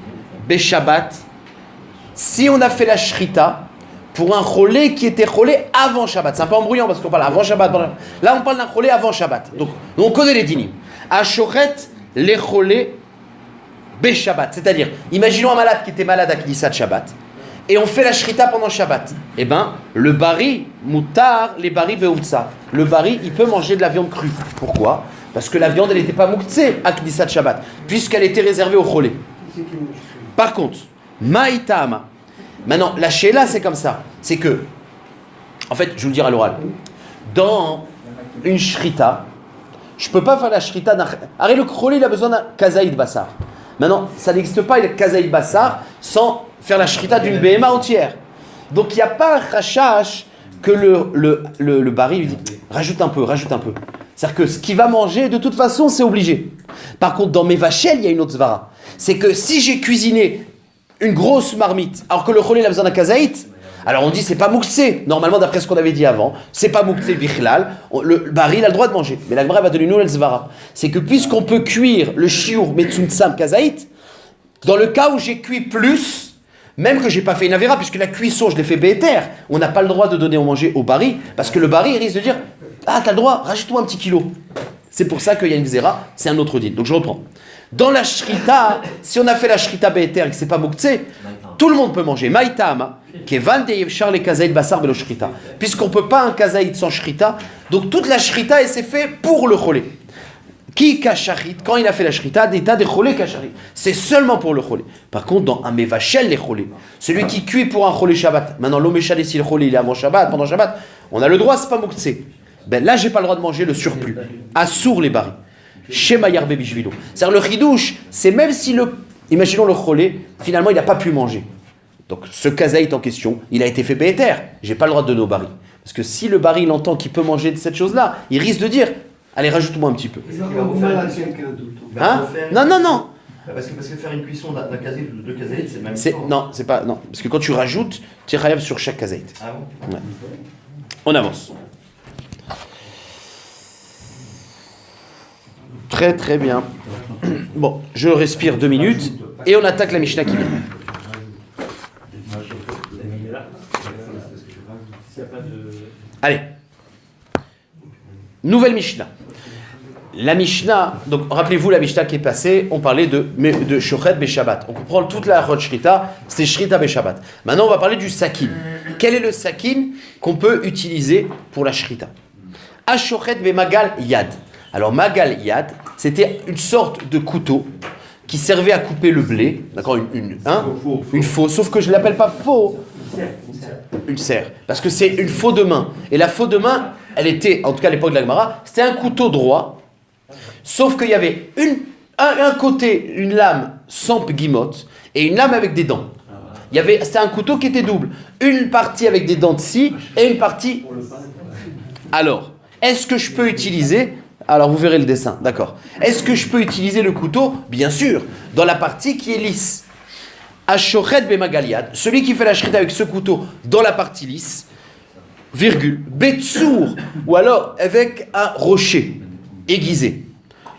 beshabbat. Si on a fait la shrita pour un cholé qui était cholé avant Shabbat, c'est un peu embrouillant parce qu'on parle avant Shabbat. Là, on parle d'un cholé avant Shabbat. Donc, on connaît les dinim. Ashochet lecholé beshabbat. C'est-à-dire, imaginons un malade qui était malade à Knissat Shabbat et on fait la shrita pendant Shabbat. Eh ben, le bari, moutar, les bari beoutsa. Le bari, il peut manger de la viande crue. Pourquoi? Parce que la viande, elle n'était pas mouktsé à Kdissat Shabbat, puisqu'elle était réservée au cholé. Par contre, maïtama. Maintenant, la sheila, c'est comme ça. C'est que, en fait, je vais vous le dire à l'oral. Dans une shrita, je ne peux pas faire la shrita d'un... Arrête, le cholé, il a besoin d'un kazaïd bassar. Maintenant, ça n'existe pas, il y a kazaïd bassar, sans faire la shrita d'une BMA entière. Donc, il n'y a pas un rachash que le bari lui dit rajoute un peu. C'est-à-dire que ce qu'il va manger, de toute façon, c'est obligé. Par contre, dans mes vachelles, il y a une autre svara. C'est que si j'ai cuisiné une grosse marmite, alors que le cholé il a besoin d'un kazaït, alors on dit c'est pas mouksé. Normalement, d'après ce qu'on avait dit avant, c'est pas mouksé bichlal. Le bari, il a le droit de manger. Mais la Gemara va donner une nouvelle svara. C'est que puisqu'on peut cuire le shiur metsuntsam kazaït, dans le cas où j'ai cuit plus, même que j'ai pas fait une avéra, puisque la cuisson, je l'ai fait béter, on n'a pas le droit de donner à manger au bari, parce que le bari, il risque de dire ah, t'as le droit, rajoute-moi un petit kilo. C'est pour ça qu'il y a une zéra, c'est un autre din. Donc je reprends. Dans la shrita, si on a fait la shrita béter et que c'est pas mouktsé, tout le monde peut manger. Maïtama, kevan de yevchar le kazaïd basar belo shrita. Puisqu'on peut pas un kazaïd sans shrita, donc toute la shrita, elle s'est fait pour le cholé. Qui kacharit, quand il a fait la shrita, d'état des cholé kacharit. C'est seulement pour le cholé. Par contre, dans un mevachel les cholé, celui qui cuit pour un cholé Shabbat, maintenant l'omechal si le cholé il est avant Shabbat, pendant Shabbat, on a le droit, c'est pas mouktsé. Ben là, j'ai pas le droit de manger le surplus. Assour les baris. Shema yarbe bishvilo. C'est-à-dire le chidouche, c'est même si imaginons le cholé, finalement il n'a pas pu manger. Donc ce kazaït en question, il a été fait béter. J'ai pas le droit de donner au bari. Parce que si le bari il entend qu'il peut manger de cette chose-là, il risque de dire allez, rajoute-moi un petit peu. Hein? Non. Parce que faire une cuisson d'un kazaït ou de deux kazaït, c'est le même temps. Non, c'est pas. Non. Parce que quand tu rajoutes, tu es chayav sur chaque kazaït. Ah bon? Ouais. On avance. Très très bien. Bon, je respire 2 minutes et on attaque la Mishnah qui vient. Allez. Nouvelle Mishnah. La Mishnah, donc rappelez-vous la Mishnah qui est passée, on parlait de Shochet Beshabbat. On comprend toute la Roch Shrita, c'est Shrita Beshabbat. Maintenant on va parler du Sakin. Quel est le Sakin qu'on peut utiliser pour la Shrita? Ashochet Bemagal Yad. Alors Magal Yad, c'était une sorte de couteau qui servait à couper le blé, d'accord, une faux, sauf que je ne l'appelle pas faux, une serre, parce que c'est une faux de main. Et la faux de main, elle était, en tout cas à l'époque de la Gemara, c'était un couteau droit, sauf qu'il y avait un côté, une lame sans guimotte, et une lame avec des dents. C'était un couteau qui était double, une partie avec des dents de scie, et une partie... Alors, est-ce que je peux utiliser... Alors vous verrez le dessin, d'accord. Est-ce que je peux utiliser le couteau? Bien sûr, dans la partie qui est lisse. Ashochet bemagaliad, celui qui fait la shrita avec ce couteau dans la partie lisse, virgule, betsour, ou alors avec un rocher aiguisé.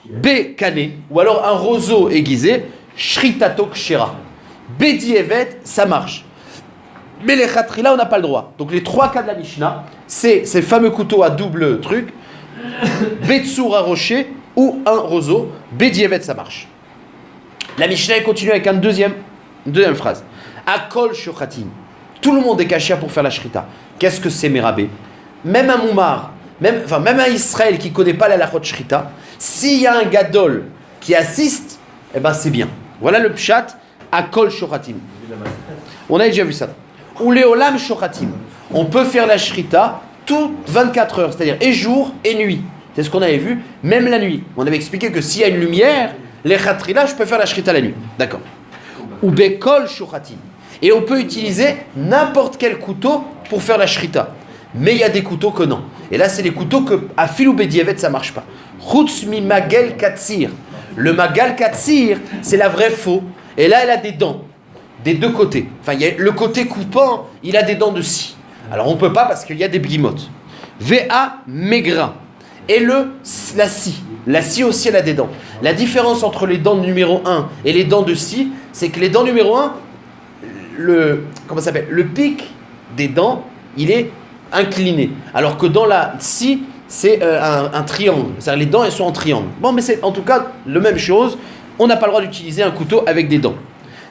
Bekane, ou alors un roseau aiguisé, shritato kshera. Bedievet, ça marche. Mais les khatrila, on n'a pas le droit. Donc les 3 cas de la Mishnah, c'est ces fameux couteaux à double truc, Betsour un rocher ou un roseau, Bedievet ça marche. La Mishnah continue avec une deuxième phrase. Akol shochatim. Tout le monde est caché pour faire la shrita. Qu'est-ce que c'est Merabé? Même un Moumar, même un Israël qui ne connaît pas la lachot shrita, s'il y a un gadol qui assiste, eh ben c'est bien. Voilà le pshat, Akol shochatim. On a déjà vu ça. Ou leolam shochatim. On peut faire la shrita toutes 24 heures, c'est-à-dire et jour et nuit. C'est ce qu'on avait vu, même la nuit. On avait expliqué que s'il y a une lumière, les khatrila, je peux faire la shrita la nuit. D'accord. Ou bekol shochatim. Et on peut utiliser n'importe quel couteau pour faire la shrita. Mais il y a des couteaux que non. Et là, c'est les couteaux que, à fil ou bedievet, ça marche pas. Chutz mi magel katsir. Le magal katsir, c'est la vraie faux. Et là, elle a des dents. Des deux côtés. Enfin, le côté coupant, il a des dents de scie. Alors on ne peut pas parce qu'il y a des guimottes. VA maigrin. Et la scie. La scie aussi elle a des dents. La différence entre les dents numéro 1 et les dents de scie, c'est que les dents numéro 1, le pic des dents, il est incliné. Alors que dans la scie, c'est un triangle. C'est-à-dire les dents elles sont en triangle. Bon mais c'est en tout cas la même chose. On n'a pas le droit d'utiliser un couteau avec des dents.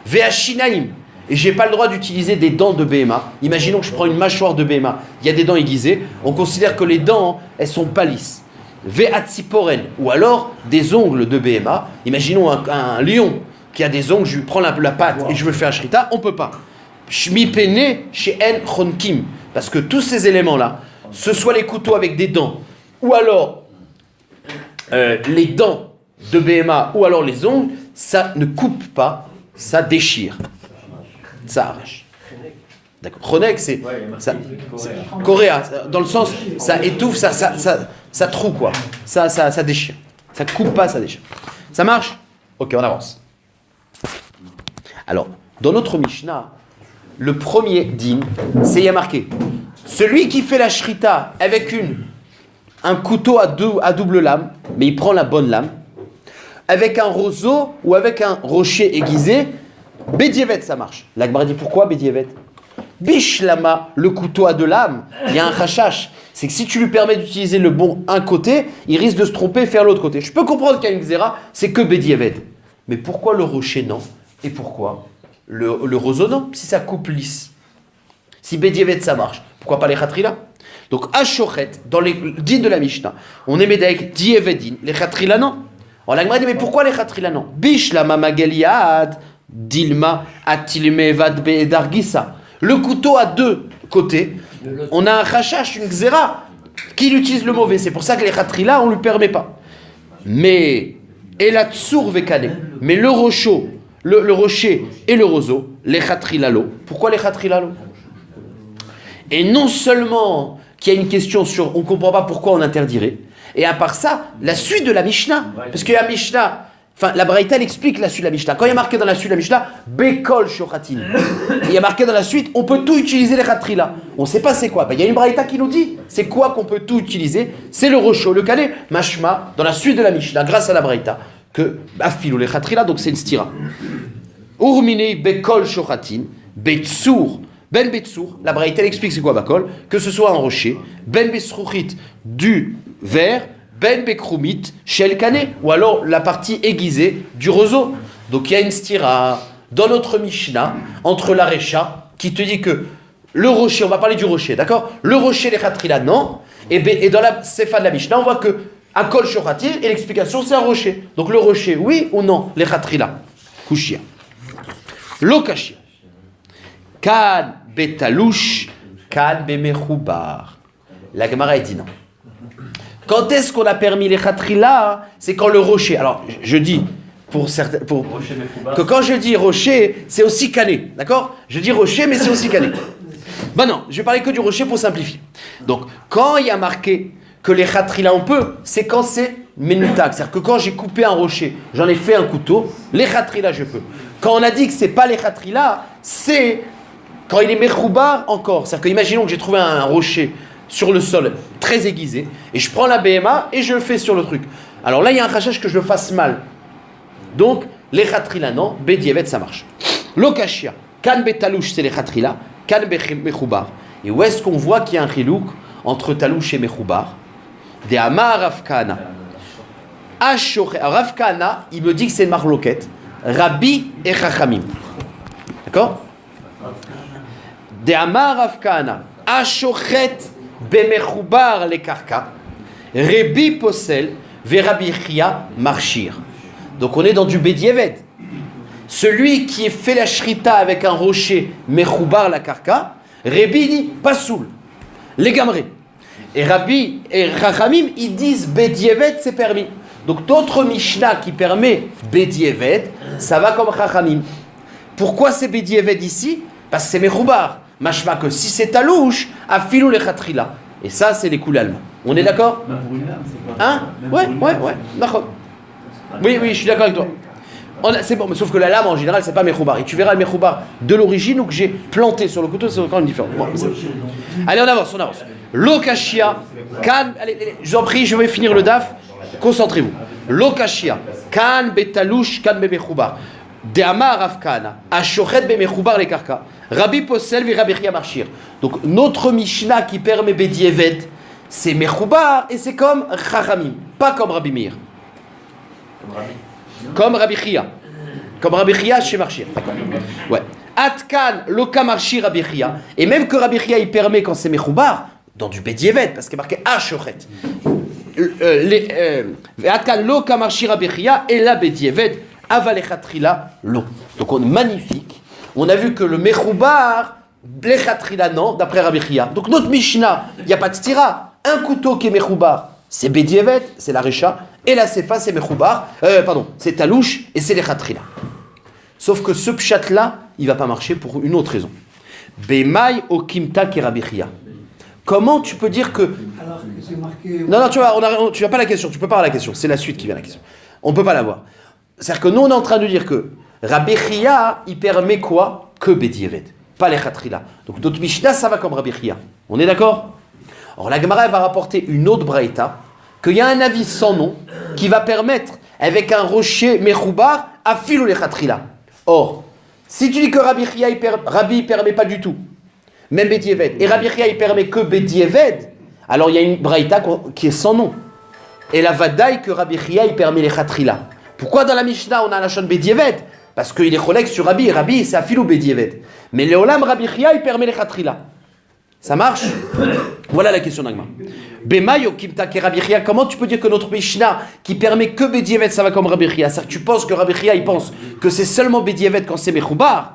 VA shinaim. et j'ai pas le droit d'utiliser des dents de BMA. Imaginons que je prends une mâchoire de BMA, il y a des dents aiguisées, on considère que les dents, elles sont pas lisses. Ve'atziporen, ou alors des ongles de BMA. Imaginons un lion qui a des ongles, je lui prends la patte et je veux faire un shrita, on peut pas. Shmi pene chez en chonkim, parce que tous ces éléments-là, ce soit les couteaux avec des dents, ou alors les dents de BMA, ou alors les ongles, ça ne coupe pas, ça déchire, ça arrache. D'accord. Chonek, c'est coréa, dans le sens, ça étouffe, ça troue quoi, ça déchire, ça coupe pas, ça déchire. Ça marche? Ok, on avance. Alors, dans notre Mishnah, le premier din, c'est il y a marqué, celui qui fait la shrita avec un couteau à double lame, mais il prend la bonne lame, avec un roseau ou avec un rocher aiguisé, Bédievet, ça marche. La Gemara dit pourquoi Bédievet? Bishlama, le couteau à deux lames, il y a un rachash. C'est que si tu lui permets d'utiliser le bon un côté, il risque de se tromper et faire l'autre côté. Je peux comprendre qu'il y a une xéra, c'est que Bédievet. Mais pourquoi le rocher non? Et pourquoi le roseau non? Si ça coupe lisse. Si Bédievet ça marche, pourquoi pas les khatrila? Donc Ashochet, dans les dînes de la Mishnah, on est médaïque Dievedin, les khatrila non. On a dit mais pourquoi les khatrila non? Bishlama mageliad, dilma atilmevad bedargisa. Le couteau a deux côtés. On a un rachash, une xéra, qui utilise le mauvais. C'est pour ça que les khatrila, on ne lui permet pas. Mais, et la tsour vekane, mais le rocher et le roseau, les khatrila lo. Pourquoi les khatrila lo? Et non seulement qu'il y a une question sur, on ne comprend pas pourquoi on interdirait, et à part ça, la suite de la Mishnah, parce que la Mishnah, enfin la Braïta elle explique la suite de la Mishnah. Quand il y a marqué dans la suite de la Mishnah, Bekol Shochatin, il y a marqué dans la suite, on peut tout utiliser les khatrila. On ne sait pas c'est quoi. Il y a une Braïta qui nous dit, c'est quoi qu'on peut tout utiliser? C'est le rocho, le kalé, mashma, dans la suite de la Mishnah, grâce à la Braïta, que afilou les khatrila, donc c'est une stira. Urmine Bekol Shochatin, Betsour. Ben Betsour, la Braïta explique c'est quoi Bakol, que ce soit un rocher, Ben Besrouchit du verre, Ben Bekrumit Shel Kané, ou alors la partie aiguisée du roseau. Donc il y a une stira dans notre Mishnah, entre la Recha, qui te dit que le rocher, on va parler du rocher, d'accord? Le rocher, les khatrila, non. Et dans la Sefa de la Mishnah, on voit que Akol Shochatir, et l'explication c'est un rocher. Donc le rocher, oui ou non, les khatrila? Kushia. Lokashia. Kan betalouche, kan bemechoubar. La Gemara dit non. Quand est-ce qu'on a permis les khatrila? C'est quand le rocher. Alors, je dis pour certains, que quand je dis rocher, c'est aussi cané, d'accord? Je dis rocher, mais c'est aussi cané. Ben non, je vais parler que du rocher pour simplifier. Donc, quand il y a marqué que les khatrila on peut, c'est quand c'est menutak, c'est-à-dire que quand j'ai coupé un rocher, j'en ai fait un couteau, les khatrila je peux. Quand on a dit que c'est pas les khatrila, c'est quand il est mechoubar encore. C'est-à-dire que imaginons que j'ai trouvé un rocher sur le sol très aiguisé et je prends la BMA et je le fais sur le truc. Alors là il y a un rachage que je le fasse mal. Donc les khatrila non, Bédievet ça marche. Lokashia, kan betalouche c'est les khatrila, kan mechoubar. Et où est-ce qu'on voit qu'il y a un chilouk entre talouche et mechoubar? De Amar Rav Kahana. Rav Kahana, il me dit que c'est une marloquette. Rabbi et Chachamim. D'accord? De Amar Rav Kahana. Ashochet bemechoubar le karka. Rabbi posel ve Rabbi Chia marchir. Donc on est dans du Bédievet. Celui qui fait la shrita avec un rocher mechoubar la karka, Rabbi dit pasoul, les gamrés. Et Rabbi et Chachamim, ils disent Bédievet, c'est permis. Donc d'autres Mishnah qui permet Bédievet, ça va comme Chachamim. Pourquoi c'est Bédievet ici? Parce que c'est mechoubar. Mashma que si c'est talouche, afilou les khatrila. Et ça, c'est les coups allemands. On est d'accord? Hein? Ouais, d'accord. Oui, je suis d'accord avec toi. C'est bon, mais sauf que la lame en général, c'est pas mechoubar. Et tu verras le mechoubar de l'origine ou que j'ai planté sur le couteau, c'est encore une différence. Bon, allez, on avance. Lokashia, kan. Allez, je vous en prie, je vais finir le daf. Concentrez-vous. Lokashia, kan betalouche, kan bemechoubar. De Amar Rav Kahana, Ashochet bemechoubar les karka. Rabbi posel ve Rabbi Chia marchir. Donc notre Mishnah qui permet Bédievet, c'est mechoubar et c'est comme Chachamim, pas comme Rabbi Meir. Comme Rabbi Chia. Comme Rabbi Chia chez Marchir. Ouais. Atkan loka marchir Rabbi Chia. Et même que Rabbi Chia il permet quand c'est mechoubar, dans du bedievet, parce qu'il est marqué ashochet. Atkan loka marchir Rabbi Chia et la bedievet avalechatrila lo. Donc on est magnifique. On a vu que le mechoubar, blechatrila non, d'après Rabbi Chia. Donc notre Mishnah, il n'y a pas de stira. Un couteau qui est mechoubar, c'est bedievet, c'est la recha. Et la sefa, c'est mechoubar. C'est talouche et c'est lechatrila. Sauf que ce pshat-là, il ne va pas marcher pour une autre raison. Bemai okimta ke Rabbi Chia. Comment tu peux dire que... Alors que c'est marqué... Non, tu n'as pas la question, tu peux pas avoir la question. C'est la suite qui vient la question. On ne peut pas l'avoir. C'est-à-dire que nous, on est en train de dire que Rabbi Chia, il permet quoi? Que bedievet, pas les khatrila. Donc notre Mishnah, ça va comme Rabbi Chia. On est d'accord? Alors la Gemara va rapporter une autre braïta, qu'il y a un avis sans nom, qui va permettre, avec un rocher mechoubar, à filou les khatrila. Or, si tu dis que Rabbi Chia, Rabbi ne permet pas du tout, même bedievet, et Rabbi Chia, il permet que bedievet, alors il y a une braïta qui est sans nom. Et la vadaï que Rabbi Chia, il permet les khatrila. Pourquoi dans la Mishnah, on a la chaîne bedievet? Parce qu'il est collègue sur Rabbi, et Rabbi, c'est afilou bedievet. Mais le olam Rabbi Chia, il permet les khatrila. Ça marche? Voilà la question d'Agma. Bemayo kimta ke Rabbi Chia, comment tu peux dire que notre Mishnah, qui permet que bedievet, ça va comme Rabbi Chia? C'est-à-dire que tu penses que Rabbi Chia, il pense que c'est seulement bedievet quand c'est mechoubar?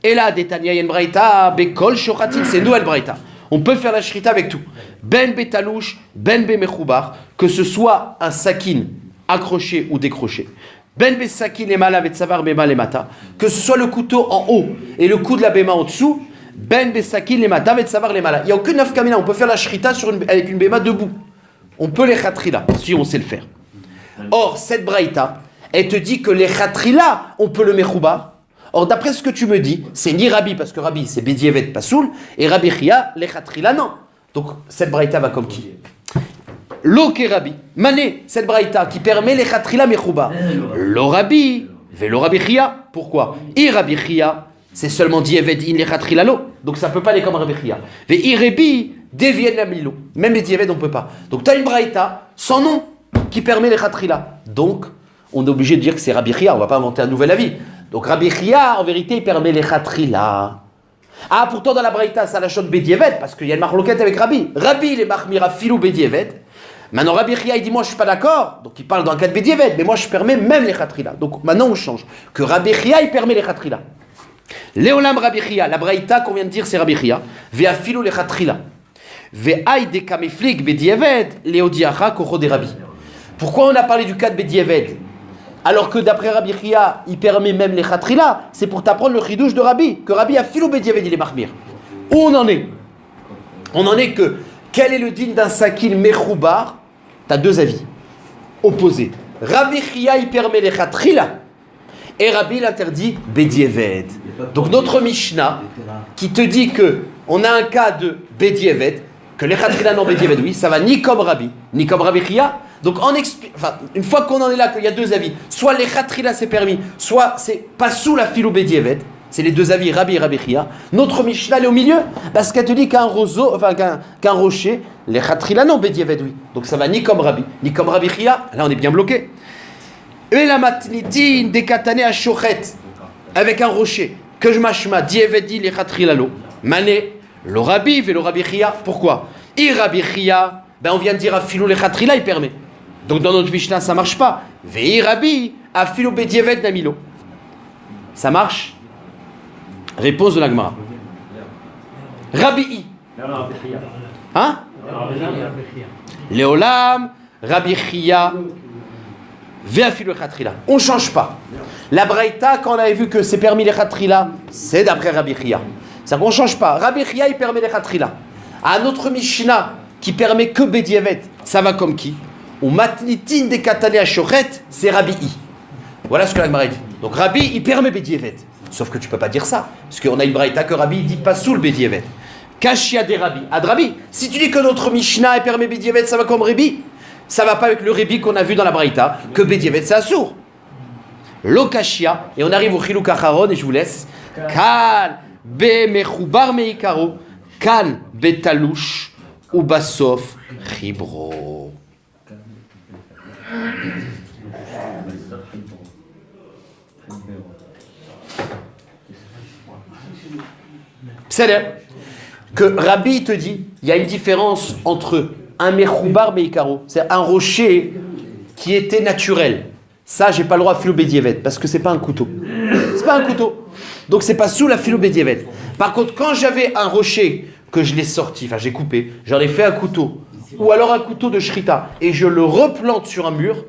Et là, Detania yen braïta, bekol shochatin, c'est une nouvelle braïta. On peut faire la shrita avec tout. Ben betalouche, ben be mechoubar, que ce soit un sakin accroché ou décroché. Ben be sakin emala vetsavar bema lemata, que ce soit le couteau en haut et le coup de la bema en dessous. Ben besakin les mata vetsavar les mala. Il n'y a aucune nafkamina. On peut faire la shrita avec une bema debout. On peut les khatrila si on sait le faire. Or cette braïta, elle te dit que les khatrila, on peut le mechoubar. Or d'après ce que tu me dis, c'est ni Rabbi parce que Rabbi c'est bedievet pasoul et Rabbi Chia les khatrila non. Donc cette braïta va comme qui? Lo ke Rabbi, mané cette braïta qui permet les khatrila mechoubar. Lo Rabbi, velo Rabbi Chia. Pourquoi? I Rabbi Chia. C'est seulement dievet in lechatrilalo, donc ça ne peut pas aller comme Rabbi Chia. Ve irebi devienne la milo, même les dievet on ne peut pas. Donc tu as une braïta sans nom qui permet les khatrila. Donc on est obligé de dire que c'est Rabbi Chia, on ne va pas inventer un nouvel avis. Donc Rabbi Chia en vérité il permet les khatrila. Ah pourtant dans la braïta ça la chante bedievet parce qu'il y a une marloquette avec Rabbi. Rabbi il est marmira filou bedievet. Maintenant Rabbi Chia il dit moi je ne suis pas d'accord, donc il parle dans le cas de bedievet, mais moi je permets même les khatrila. Donc maintenant on change, que Rabbi Chia il permet les khatrila. Léolam Rabbi Chia, la braïta qu'on vient de dire c'est Rabbi Chia. Ve'afilu lechatrila. Ve'aï de kamiflik bedievet leodiacha kocho de Rabbi. Pourquoi on a parlé du cas de bedievet alors que d'après Rabbi Chia, il permet même les chatrila? C'est pour t'apprendre le chidouche de Rabbi, que Rabbi afilu bedievet il est mahmir. Où on en est? On en est que quel est le din d'un sakin mechoubar? T'as deux avis opposés. Rabbi Chia il permet les chatrila. Et Rabbi l'interdit bedievet. Donc notre Mishnah qui te dit que on a un cas de bedievet, que les khatrila non bedievet, oui, ça va ni comme Rabbi, ni comme Rabbi Chia. Donc une fois qu'on en est là, qu'il y a deux avis, soit les khatrila c'est permis, soit c'est pas sous la filou bedievet. C'est les deux avis Rabbi et Rabbi Chia. Notre Mishnah elle est au milieu parce qu'elle te dit qu'un rocher, les khatrila non bedievet, oui. Donc ça va ni comme Rabbi, ni comme Rabbi Chia. Là on est bien bloqué. Et la matnitin décatané à chochet avec un rocher que je machma dievedi les khatrilalo mané le rabbi et le Rabbi Chia. Pourquoi? Et Rabbi Chia, ben on vient de dire à filou les khatrila il permet. Donc dans notre Mishnah ça marche pas. Vei Rabbi à filou bedievet namilo. Ça marche? Réponse de la Gemara. Rabbi. Hein? Léolam Rabbi Chia. On ne change pas. La braïta, quand on avait vu que c'est permis les khatrila, c'est d'après Rabbi Chia. C'est-à-dire qu'on ne change pas. Rabbi Chia, il permet les khatrila. À notre Mishnah, qui permet que bedievet, ça va comme qui? Ou matnitin des katané à shochet, c'est Rabbi I. Voilà ce que la Gemara dit. Donc Rabbi, il permet bedievet. Sauf que tu ne peux pas dire ça. Parce qu'on a une braïta que Rabbi, il dit pas sous le bedievet. Kashia des Rabbi. Ad Rabbi. Si tu dis que notre Mishnah, il permet bedievet, ça va comme Rabbi. Ça va pas avec le Rébi qu'on a vu dans la Braïta, que bedievet c'est assour. Lokashia, et on arrive au Chiluk Acharon, et je vous laisse. Kan be mechoubar meikaro, kan betalouche, ou basof chibro. C'est-à-dire que Rabbi te dit, il y a une différence entre un mechoubar meikaro, c'est un rocher qui était naturel. Ça, j'ai pas le droit à philobédievet parce que c'est pas un couteau. C'est pas un couteau. Donc c'est pas sous la philobédievet. Par contre, quand j'avais un rocher que je l'ai sorti, enfin j'ai coupé, j'en ai fait un couteau, ou alors un couteau de shrita, et je le replante sur un mur,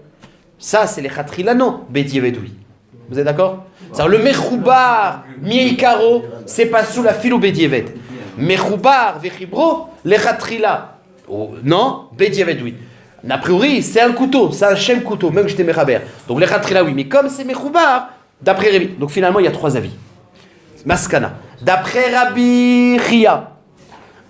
ça c'est les khatrilano, bédievet oui. Vous êtes d'accord? C'est-à-dire le mechoubar meikaro, c'est pas sous la philobédievet. Mechoubar vechibro, les khatrila. Oh, non, bédievet oui. A priori, c'est un couteau, c'est un shem couteau, même que j'étais mechaber. Donc les khatrila oui, mais comme c'est mechoubar, d'après Rabbi. Donc finalement, il y a trois avis. Maskana. D'après Rabbi Chia,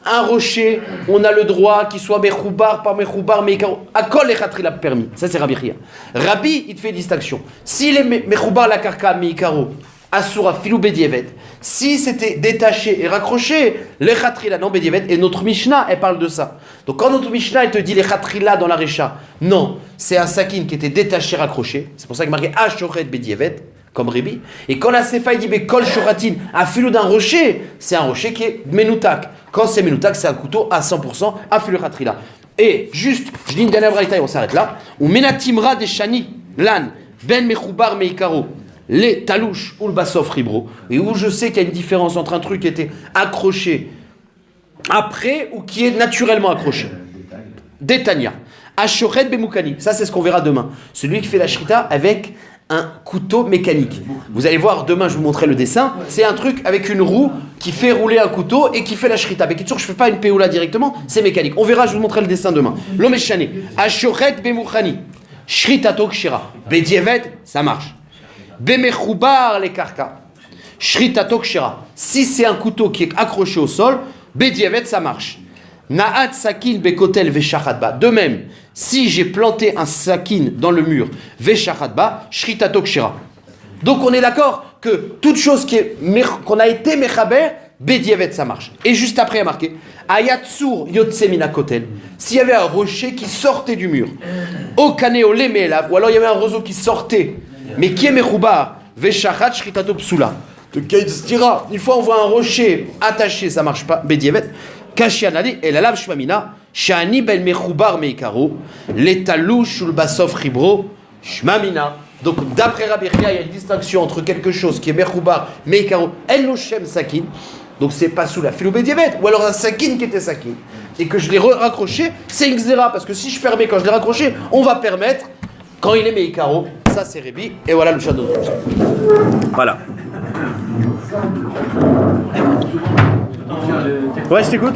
un rocher, on a le droit qu'il soit mechoubar par mechoubar, meikaro. À kol les khatrila permis. Ça c'est Rabbi Chia. Rabbi, il te fait distinction. S'il est mechoubar la karka, meikaro, asura filou bédievet. Si c'était détaché et raccroché, les khatrila non bédievet. Et notre Mishnah, elle parle de ça. Donc quand notre Mishnah, elle te dit les khatrila dans la Recha, non, c'est un sakin qui était détaché, raccroché. C'est pour ça qu'il marqué Ashoret bédievet, comme Rébi. Et quand la Sefa dit Kol shoratin, un filou d'un rocher, c'est un rocher qui est menoutak. Quand c'est menoutak, c'est un couteau à 100% à filou khatrila. Et juste, je dis une dernière braïta et on s'arrête là. Ou menatimra des shani, lan, ben mechoubar meikaro. Les talouches ou le bassof ribro, et où je sais qu'il y a une différence entre un truc qui était accroché après ou qui est naturellement accroché. Détania. Ashochet bemoukani. Ça, c'est ce qu'on verra demain. Celui qui fait la shrita avec un couteau mécanique. Vous allez voir, demain, je vous montrerai le dessin. C'est un truc avec une roue qui fait rouler un couteau et qui fait la shrita. Mais je ne fais pas une péoula directement, c'est mécanique. On verra, je vous montrerai le dessin demain. L'omeshane. Ashochet bemoukani. Shritato kshira. Bedievet, ça marche. Bemechoubar les karka, shritato kshira. Si c'est un couteau qui est accroché au sol, bédievet ça marche. Naat sakin bekotel veshachadba. De même, si j'ai planté un sakin dans le mur veshachadba, shritato kshira. Donc on est d'accord que toute chose qu'on a été mechaber, bédievet ça marche. Et juste après il y a marqué ayatsur yotsemina kotel. S'il y avait un rocher qui sortait du mur, okane olemeelav, ou alors il y avait un roseau qui sortait. Mais qui est mechoubar, veshachat shritato psula. Une fois on voit un rocher attaché, ça marche pas. Bédievet, kashianali et la lave shmamina, shani ben mechoubar meikaro, l'étalouche ou le bassof ribro, shmamina. Donc d'après Rabbi Chia, il y a une distinction entre quelque chose qui est mechoubar meikaro, el lo shem sakin. Donc c'est pas sous la philo bédievet, ou alors un sakin qui était sakin. Et que je l'ai raccroché, c'est une xéra, parce que si je permets quand je l'ai raccroché, on va permettre quand il est meikaro. Ça c'est Rébi, et voilà le shadow. Voilà. Ouais, je t'écoute.